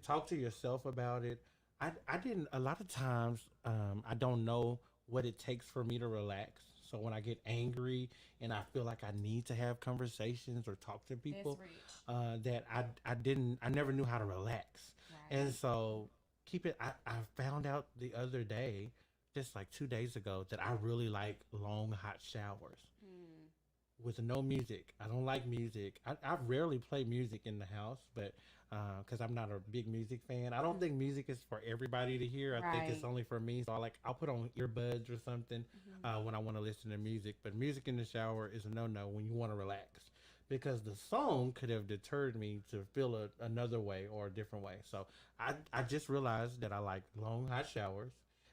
talk to yourself about it. I didn't, a lot of times, I don't know what it takes for me to relax. So when I get angry and I feel like I need to have conversations or talk to That's people, rich. that I never knew how to relax. And Right. so I found out the other day, just like 2 days ago, that I really like long hot showers Hmm. with no music. I don't like music. I rarely play music in the house, but because I'm not a big music fan, I don't think music is for everybody to hear. I think it's Right. only for me. So I'll put on earbuds or something Hmm. when I want to listen to music. But music in the shower is a no when you want to relax. Because the song could have deterred me to feel another way or a different way. So I just realized that I like long hot showers.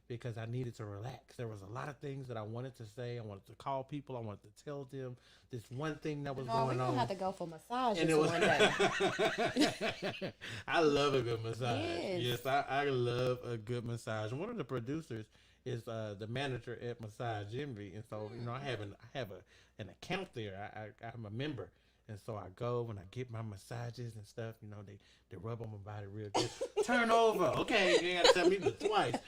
because I needed to relax. There was a lot of things that I wanted to say. I wanted to call people. I wanted to tell them this one thing that was going on. We're going to have to go for massages And it was one day. I love a good massage. Yes. Yes, I love a good massage. One of the producers is the manager at Massage Envy, and so I have an account there. I'm a member, and so I go when I get my massages and stuff. They rub on my body real good. Turn over, okay? You gotta tell me this twice.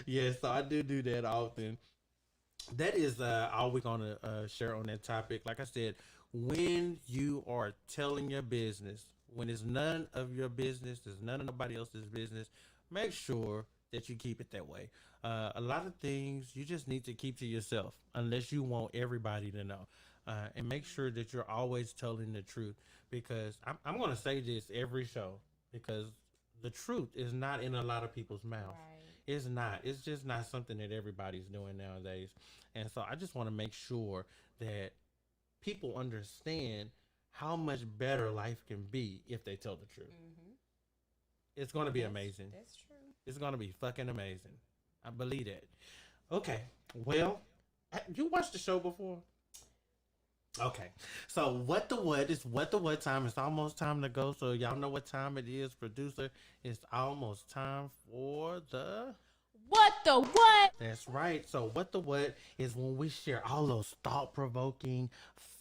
Yeah, so I do that often. That is all we're gonna share on that topic. Like I said, when you are telling your business, when it's none of your business, it's none of nobody else's business, make sure that you keep it that way. A lot of things you just need to keep to yourself unless you want everybody to know. And make sure that you're always telling the truth, because I'm going to say this every show, because the truth is not in a lot of people's mouth. Right. It's not. It's just not something that everybody's doing nowadays. And so I just want to make sure that people understand how much better life can be if they tell the truth. Mm-hmm. It's going to be amazing. That's true. It's going to be fucking amazing. I believe that. Okay. Well, you watched the show before? Okay. So what the what time? It's almost time to go. So y'all know what time it is, producer. It's almost time for the... What the what? That's right. So what is when we share all those thought-provoking,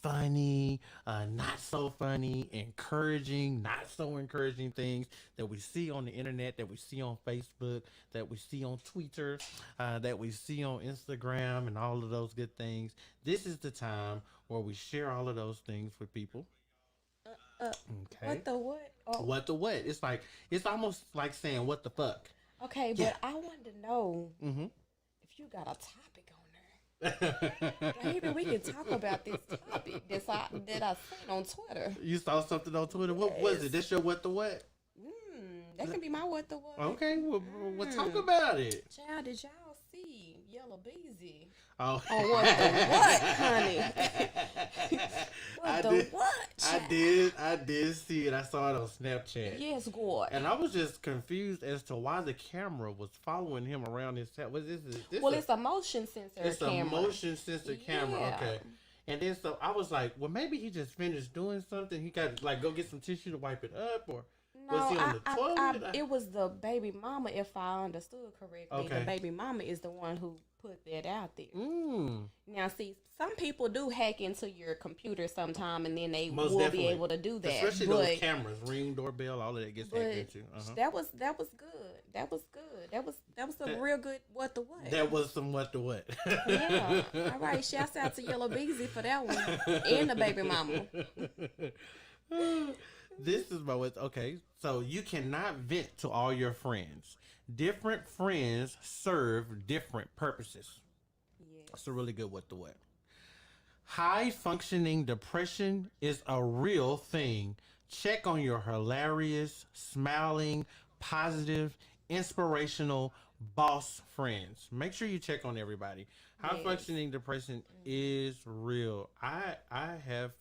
funny, not so funny, encouraging, not so encouraging things that we see on the internet, that we see on Facebook, that we see on Twitter, that we see on Instagram, and all of those good things. This is the time where we share all of those things with people. Okay. What the what? Oh. What the what? It's almost like saying what the fuck. Okay, but I wanted to know if you got a topic on there. Maybe we can talk about this topic that I seen on Twitter. You saw something on Twitter? Yes. What was it? That's your what the what? That can be my what the what. Okay, we'll talk about it. Child, did y'all see Yellow Beezy? Oh, what the what, honey? I did see it. I saw it on Snapchat. Yes, God. And I was just confused as to why the camera was following him around his head. What is this? It's a motion sensor camera. It's a motion sensor camera. Okay. And then so I was like, well, maybe he just finished doing something. He got to go get some tissue to wipe it up, or was he on the toilet? It was the baby mama, if I understood correctly. Okay. The baby mama is the one who put that out there. Now, see, some people do hack into your computer sometime, and then they will be able to do that. Especially those cameras, Ring doorbell, all of that gets hacked into. That was good. That was some real good what the what. That was some what the what. Yeah. All right. Shouts out to Yellow Beezy for that one, and the baby mama. This is my what. Okay, so you cannot vent to all your friends. Different friends serve different purposes. Yes. That's a really good what the what. High functioning depression is a real thing. Check on your hilarious, smiling, positive, inspirational boss friends. Make sure you check on everybody. High functioning depression is real. I have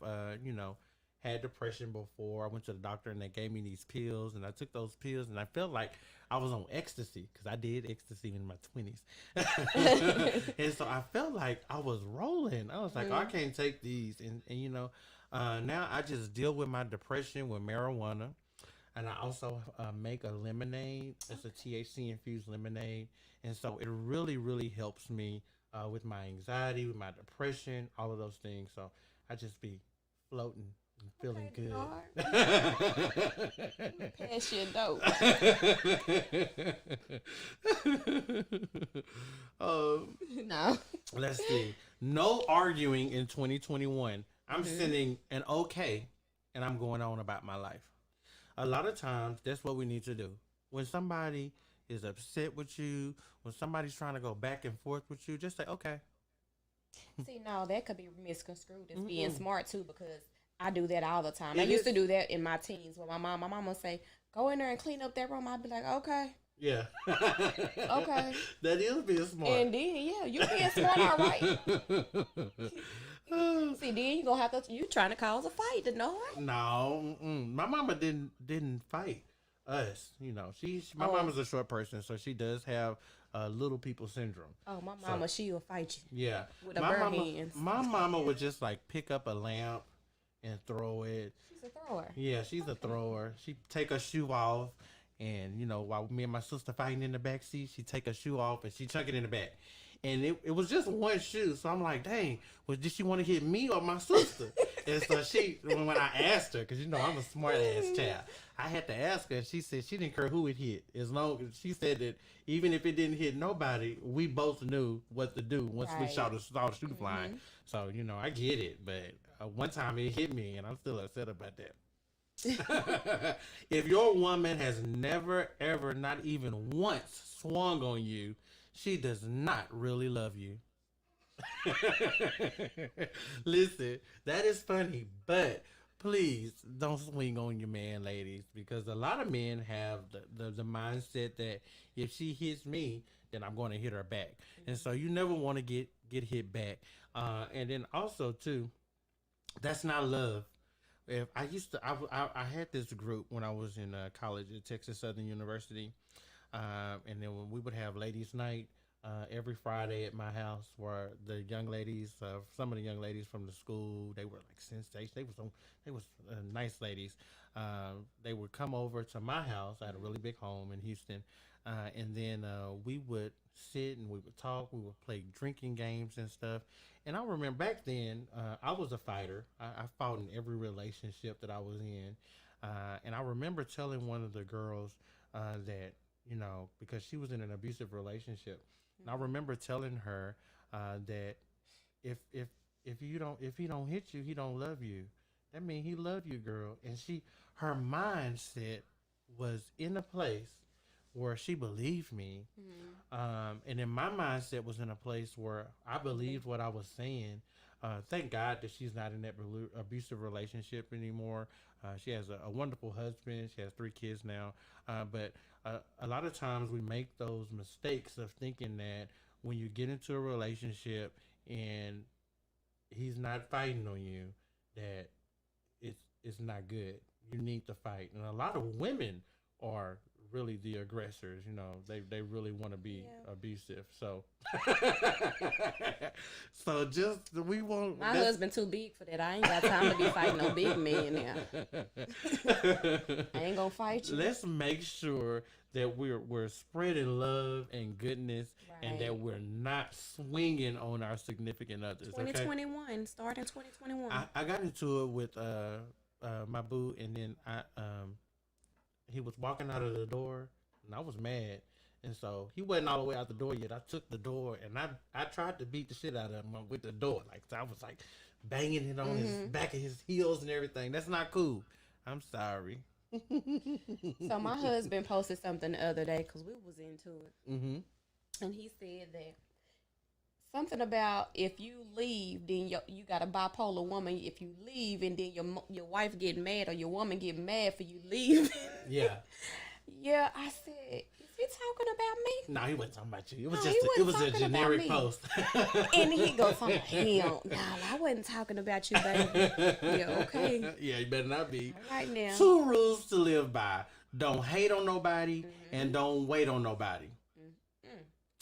had depression before. I went to the doctor and they gave me these pills, and I took those pills and I felt like I was on ecstasy, because I did ecstasy in my 20s. And so I felt like I was rolling. I was like, I can't take these. And now I just deal with my depression with marijuana. And I also make a lemonade. It's a THC infused lemonade. And so it really, really helps me with my anxiety, with my depression, all of those things. So I just be floating. I'm feeling good. Pass your dope. No. Let's see. No arguing in 2021. I'm sending an okay, and I'm going on about my life. A lot of times, that's what we need to do. When somebody is upset with you, when somebody's trying to go back and forth with you, just say, okay. See, no, that could be misconstrued as being smart, too, because I do that all the time. I used to do that in my teens with my mom would say, go in there and clean up that room. I'd be like, okay. Yeah. Okay. That is being smart. And then, you being smart, all right. See, then you gonna have to, you trying to cause a fight, no? No. My mama didn't fight. us. My mama's a short person, so she does have little people syndrome. Oh, my mama, she'll fight you. Yeah, with her bare hands. My mama would just like pick up a lamp and throw it. She's a thrower. Yeah, she's a thrower. She take her shoe off, and while me and my sister fighting in the back seat, she take her shoe off and she chuck it in the back. And it was just one shoe, so I'm like, dang, did she want to hit me or my sister? And so when I asked her, because I'm a smart ass child, I had to ask her, and she said she didn't care who it hit, as long as she said that even if it didn't hit nobody, we both knew what to do once we saw the shoe flying. So I get it, but one time it hit me, and I'm still upset about that. If your woman has never, ever, not even once swung on you, she does not really love you. Listen, that is funny, but please don't swing on your man, ladies, because a lot of men have the mindset that if she hits me, then I'm going to hit her back. And so you never want to get hit back. And then also, too, that's not love. If I had this group when I was in college at Texas Southern University. And then when we would have ladies' night every Friday at my house, where the young ladies, some of the young ladies from the school, they were like sensations. They was nice ladies. They would come over to my house. I had a really big home in Houston, and then we would sit and we would talk. We would play drinking games and stuff. And I remember back then, I was a fighter. I fought in every relationship that I was in, and I remember telling one of the girls that. Because she was in an abusive relationship. And I remember telling her that if he don't hit you, he don't love you. That means he love you, girl. And her mindset was in a place where she believed me. And then my mindset was in a place where I believed what I was saying. Thank God that she's not in that abusive relationship anymore. She has a wonderful husband. She has 3 kids now. But a lot of times we make those mistakes of thinking that when you get into a relationship and he's not fighting on you, that it's not good. You need to fight. And a lot of women are really the aggressors. They really want to be abusive. So so just we won't. My husband too big for that. I ain't got time to be fighting no big man now. I ain't gonna fight you. Let's make sure that we're spreading love and goodness, and that we're not swinging on our significant others. 2021, starting 2021. I got into it with my boo, and then he was walking out of the door, and I was mad. And so he wasn't all the way out the door yet. I took the door, and I tried to beat the shit out of him with the door. Like, so I was like banging it on his back of his heels and everything. That's not cool. I'm sorry. So my husband posted something the other day because we was into it. And he said that something about if you leave, then you got a bipolar woman. If you leave and then your wife get mad or your woman get mad for you leaving. Yeah. Yeah, I said, is he talking about me? No, he wasn't talking about you. It was a generic post. And he goes, him. No, I wasn't talking about you, baby. Yeah, okay. Yeah, you better not be. All right now. 2 rules to live by. Don't hate on nobody and don't wait on nobody.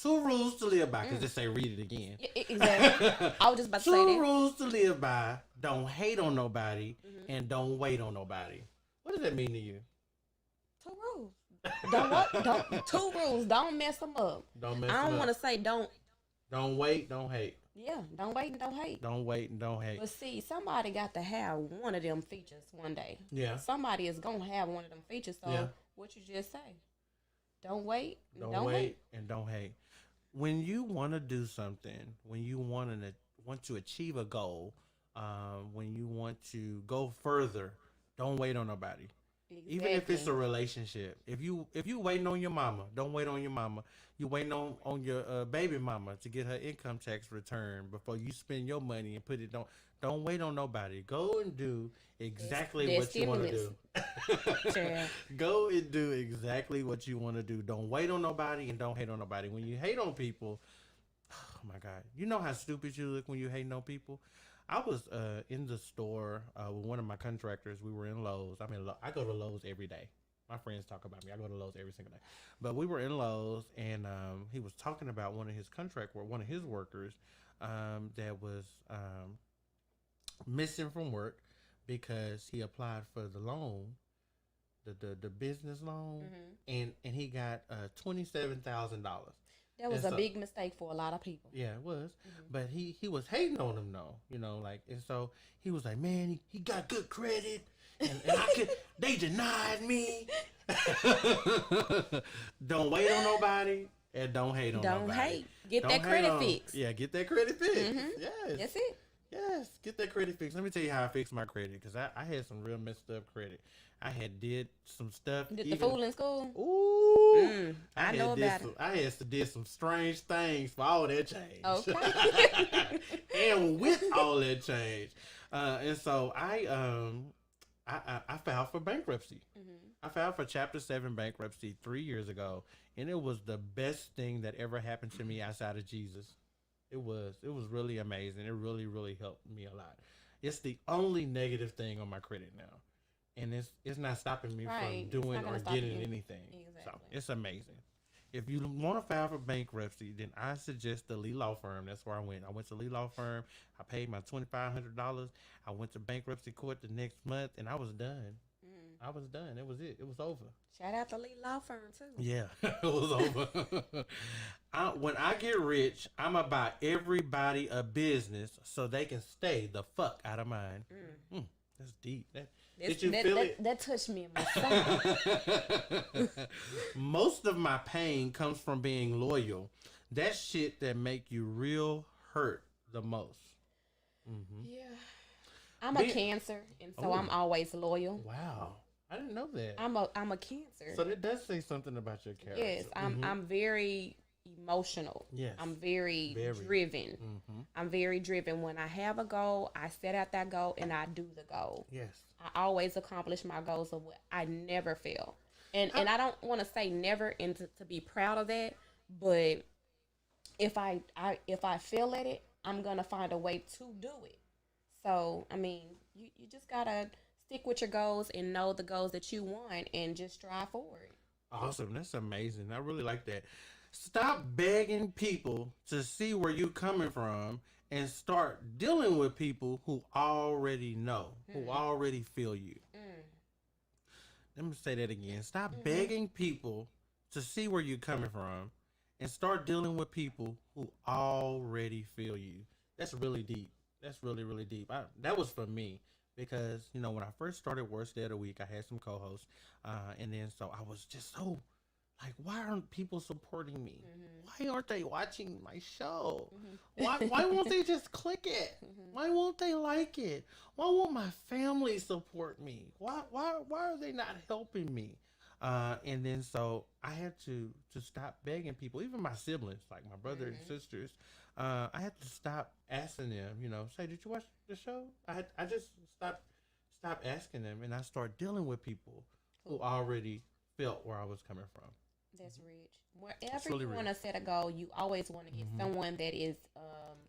2 rules to live by, because they say read it again. Yeah, exactly. I was just about to say that. 2 rules to live by. Don't hate on nobody and don't wait on nobody. What does that mean to you? 2 rules. Don't 2 rules. Don't mess them up. Don't mess I them don't up. want to say don't. Don't wait, don't hate. Yeah, don't wait and don't hate. Don't wait and don't hate. But see, somebody got to have one of them features one day. Yeah. Somebody is going to have one of them features. So what you just say? Don't wait. Don't wait and don't hate. When you want to do something, when you want to achieve a goal, when you want to go further, don't wait on nobody. Exactly. Even if it's a relationship. If you waiting on your mama, don't wait on your mama. You waiting on your baby mama to get her income tax return before you spend your money and put it on. Don't wait on nobody. Go and do exactly what you want to do. Go and do exactly what you want to do. Don't wait on nobody and don't hate on nobody. When you hate on people, oh my God, you know how stupid you look when you hate on people. I was in the store with one of my contractors. We were in Lowe's. I go to Lowe's every day. My friends talk about me. I go to Lowe's every single day. But we were in Lowe's, and he was talking about one of his one of his workers that was missing from work because he applied for the loan, the business loan, and he got $27,000. That was a big mistake for a lot of people. Yeah, it was. But he was hating on him though, like, and so he was like, man, he got good credit, and they denied me. Don't wait on nobody, and don't hate on nobody. Don't hate. Get that credit fixed. Yeah, get that credit fixed. Yes. That's it. Yes, get that credit fixed. Let me tell you how I fixed my credit, because I had some real messed up credit. I had did some stuff. Did the fool in school? Ooh. I know about it. I had to did some strange things for all that change. Okay. And with all that change. And so I filed for bankruptcy. I filed for Chapter 7 bankruptcy 3 years ago. And it was the best thing that ever happened to me outside of Jesus. It was really amazing. It really, really helped me a lot. It's the only negative thing on my credit now. And it's not stopping me from doing or getting anything. Exactly. So it's amazing. If you want to file for bankruptcy, then I suggest the Lee Law Firm. That's where I went. I went to Lee Law Firm. I paid my $2,500. I went to bankruptcy court the next month, and I was done. I was done. It was it. It was over. Shout out to Lee Law Firm too. Yeah, it was over. When I get rich, I'm about everybody a business so they can stay the fuck out of mine. That's deep. Did you feel it? That touched me in my soul. Most of my pain comes from being loyal. That shit that make you real hurt the most. Yeah. I'm a Cancer, and so I'm always loyal. Wow. I didn't know that. I'm a Cancer. So that does say something about your character. Yes, I'm very emotional. Yes. I'm very driven. I'm very driven. When I have a goal, I set out that goal and I do the goal. Yes. I always accomplish my goals of what I never fail. And I don't want to say never and to be proud of that, but if I fail at it, I'm gonna find a way to do it. So I mean, you just gotta stick with your goals and know the goals that you want and just strive forward. Awesome. That's amazing. I really like that. Stop begging people to see where you're coming from and start dealing with people who already know, who already feel you. Let me say that again. Stop begging people to see where you're coming from and start dealing with people who already feel you. That's really deep. That's really, really deep. That was for me. Because, when I first started Worst Day of the Week, I had some co-hosts. And then so I was just so, like, why aren't people supporting me? Why aren't they watching my show? Why won't they just click it? Why won't they like it? Why won't my family support me? Why are they not helping me? And then so I had to stop begging people, even my siblings, like my brother and sisters. I had to stop asking them, say, did you watch the show? I just stop asking them, and I start dealing with people who already felt where I was coming from. That's rich. Wherever really you want to set a goal, you always want to get someone that is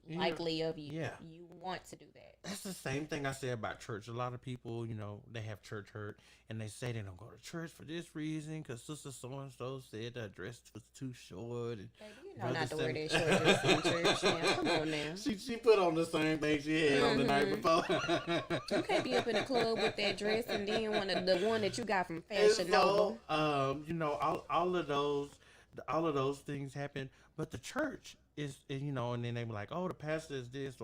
likely of you. Yeah. You want to do that. That's the same thing I say about church. A lot of people, they have church hurt, and they say they don't go to church for this reason because sister so-and-so said the dress was too short. And baby, not to wear that short dress in church. Man, come on now. She put on the same thing she had on the night before. You can't be up in the club with that dress and then the one that you got from Fashion Nova. All of those things happen, but the church is, and then they were like, oh, the pastor is this,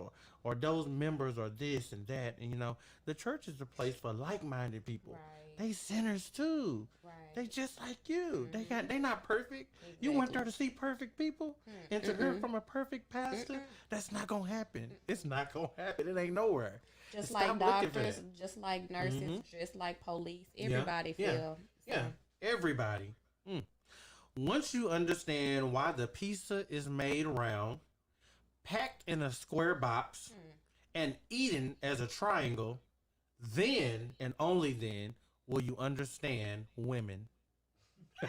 or those members are this and that, and the church is a place for like-minded people. Right. They sinners too. Right. They just like you. They not perfect. Exactly. You went there to see perfect people, and to hear from a perfect pastor. That's not gonna happen. It's not gonna happen. It ain't nowhere. Just like doctors, just like nurses, just like police. Everybody feel. Yeah. Everybody. Once you understand why the pizza is made round, packed in a square box, and eaten as a triangle, then and only then will you understand women.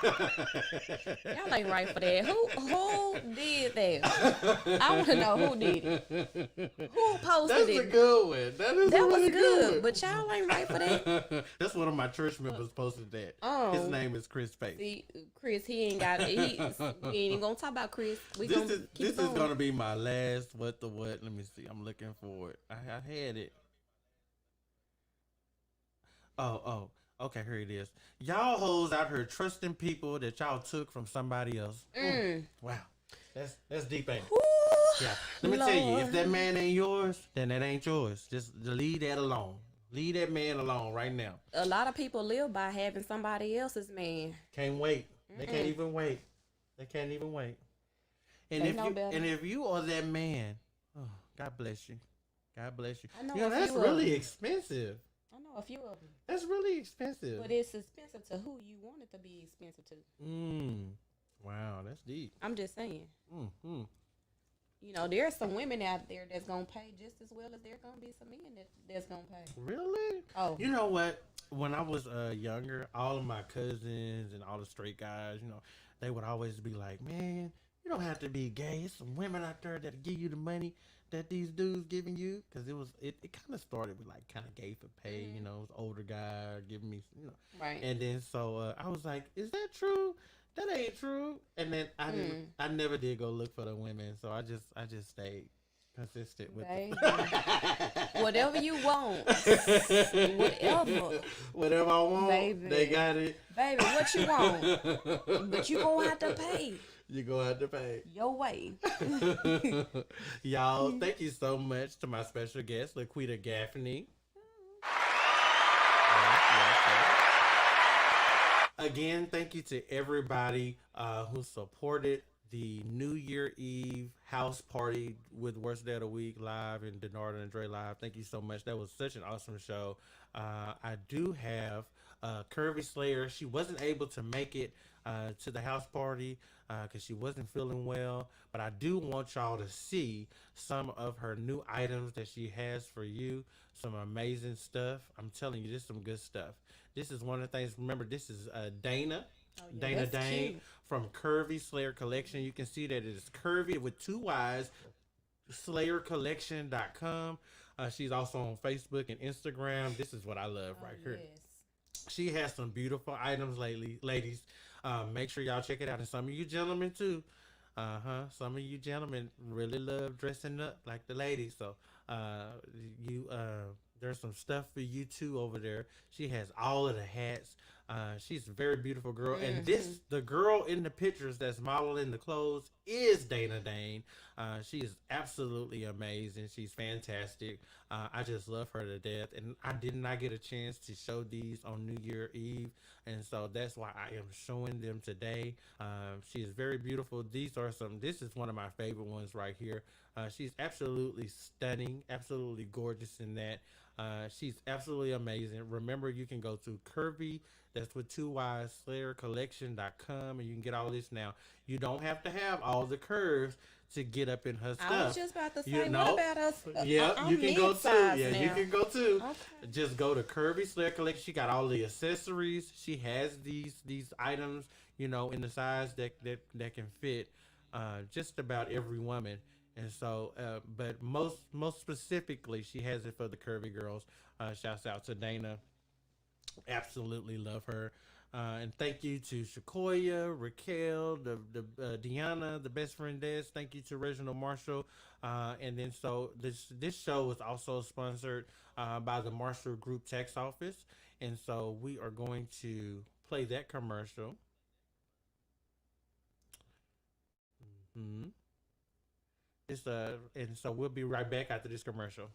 Y'all ain't right for that. Who did that? I want to know who did it. Who posted That's it? a good one. That is That a really was good, one. but y'all ain't right for that. That's one of my church members posted that. His name is Chris Faith. See, Chris, he ain't got it. We ain't even gonna talk about Chris. This is gonna be my last what the what. Let me see. I'm looking for it. I had it. Oh. Okay, here it is. Y'all hoes out here trusting people that y'all took from somebody else. Wow. That's deep, ain't it? Ooh, Yeah. Let me tell you, if Lord. that man ain't yours, then that ain't yours. Just leave that alone. Leave that man alone right now. A lot of people live by having somebody else's man. Can't wait. They can't even wait. They can't even wait. And They if know you better. and if you are that man, oh, God bless you. God bless you. I know You know a that's few of really them. expensive. I know a few of them. That's really expensive. But it's expensive to who you want it to be expensive to. Wow, that's deep. I'm just saying. Mm. You know, there's some women out there that's gonna pay just as well as there gonna be some men that's gonna pay. Really? Oh, You know what? When I was younger, all of my cousins and all the straight guys, you know, they would always be like, "Man, you don't have to be gay. It's some women out there that give you the money that these dudes giving you." Because it kind of started with like kind of gay for pay, you know, it was older guy giving me, you know. right. And then so I was like, "Is that true? That ain't true." And then I never did go look for the women, so I just stayed consistent with Baby. it. Whatever you want. Whatever I want, Baby. they got it. Baby, what you want? But you gonna have to pay You go have to pay. your way. Y'all, thank you so much to my special guest, Lakqueasha Gaffney. Again, thank you to everybody who supported the New Year Eve house party with Worst Day of the Week live and Denard Andre live. Thank you so much. That was such an awesome show. I do have Curvy Slayer. She wasn't able to make it to the house party because she wasn't feeling well. But I do want y'all to see some of her new items that she has for you. Some amazing stuff. I'm telling you, this is some good stuff. This is one of the things. Remember, this is Dana. Dana that's Dane cute. from Curvy Slayer Collection. You can see that it is curvy with 2 Y's, slayercollection.com. She's also on Facebook and Instagram. This is what I love right here. Yes. She has some beautiful items lately, ladies. Make sure y'all check it out. And some of you gentlemen too. Some of you gentlemen really love dressing up like the ladies. So there's some stuff for you too over there. She has all of the hats. She's a very beautiful girl. And the girl in the pictures that's modeling the clothes is Dana Dane. She is absolutely amazing. She's fantastic. I just love her to death. And I did not get a chance to show these on New Year Eve. And so that's why I am showing them today. She is very beautiful. This is one of my favorite ones right here. She's absolutely stunning, absolutely gorgeous in that. She's absolutely amazing. Remember, you can go to Curvy, that's with 2 Y's, slayercollection.com, and you can get all this now. You don't have to have all the curves to get up in her stuff. I was just about to say, You know, what about us? Yeah, I'm you can go too. mid-size Yeah, now. you can go too. Okay. Just go to Curvy Slayer Collection. She got all the accessories. She has these items, you know, in the size that can fit just about every woman. And so, but most specifically, she has it for the curvy girls. Shouts out to Dana. Absolutely love her. And thank you to Shakoya, Raquel, the Deanna, the best friend Des. Thank you to Reginald Marshall. And then so this show is also sponsored by the Marshall Group Tax Office. And so we are going to play that commercial. And so we'll be right back after this commercial.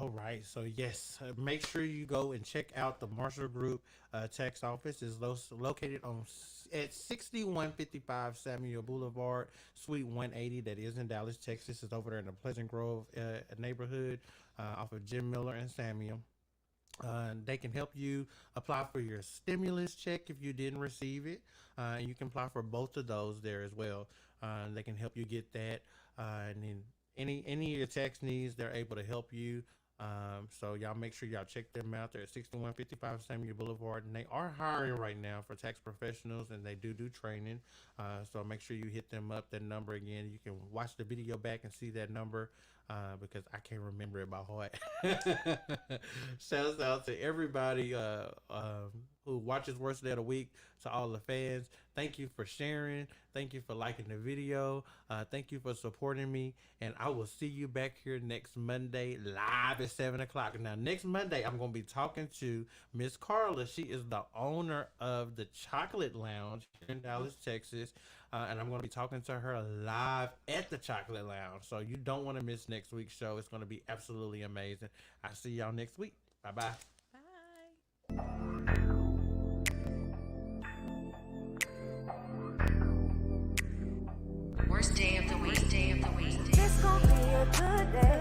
All right. So yes, make sure you go and check out the Marshall Group tax office. Is located at 6155 Samuel Boulevard, Suite 180. That is in Dallas, Texas. It's over there in the Pleasant Grove neighborhood, off of Jim Miller and Samuel. They can help you apply for your stimulus check if you didn't receive it. You can apply for both of those there as well. They can help you get that. And then any of your tax needs, they're able to help you. So y'all make sure y'all check them out. They're at 6155 Samuel Boulevard, and they are hiring right now for tax professionals, and they do training. So make sure you hit them up. That number again, you can watch the video back and see that number. Because I can't remember it by heart. Shouts out to everybody who watches Worst Day of the Week, to all the fans. Thank you for sharing. Thank you for liking the video. Thank you for supporting me. And I will see you back here next Monday live at 7 o'clock. Now, next Monday, I'm going to be talking to Miss Carla. She is the owner of the Chocolate Lounge here in Dallas, Texas. And I'm going to be talking to her live at the Chocolate Lounge. So you don't want to miss next week's show. It's going to be absolutely amazing. I'll see y'all next week. Bye-bye. Bye. Worst day of the week. It's gonna be a good day.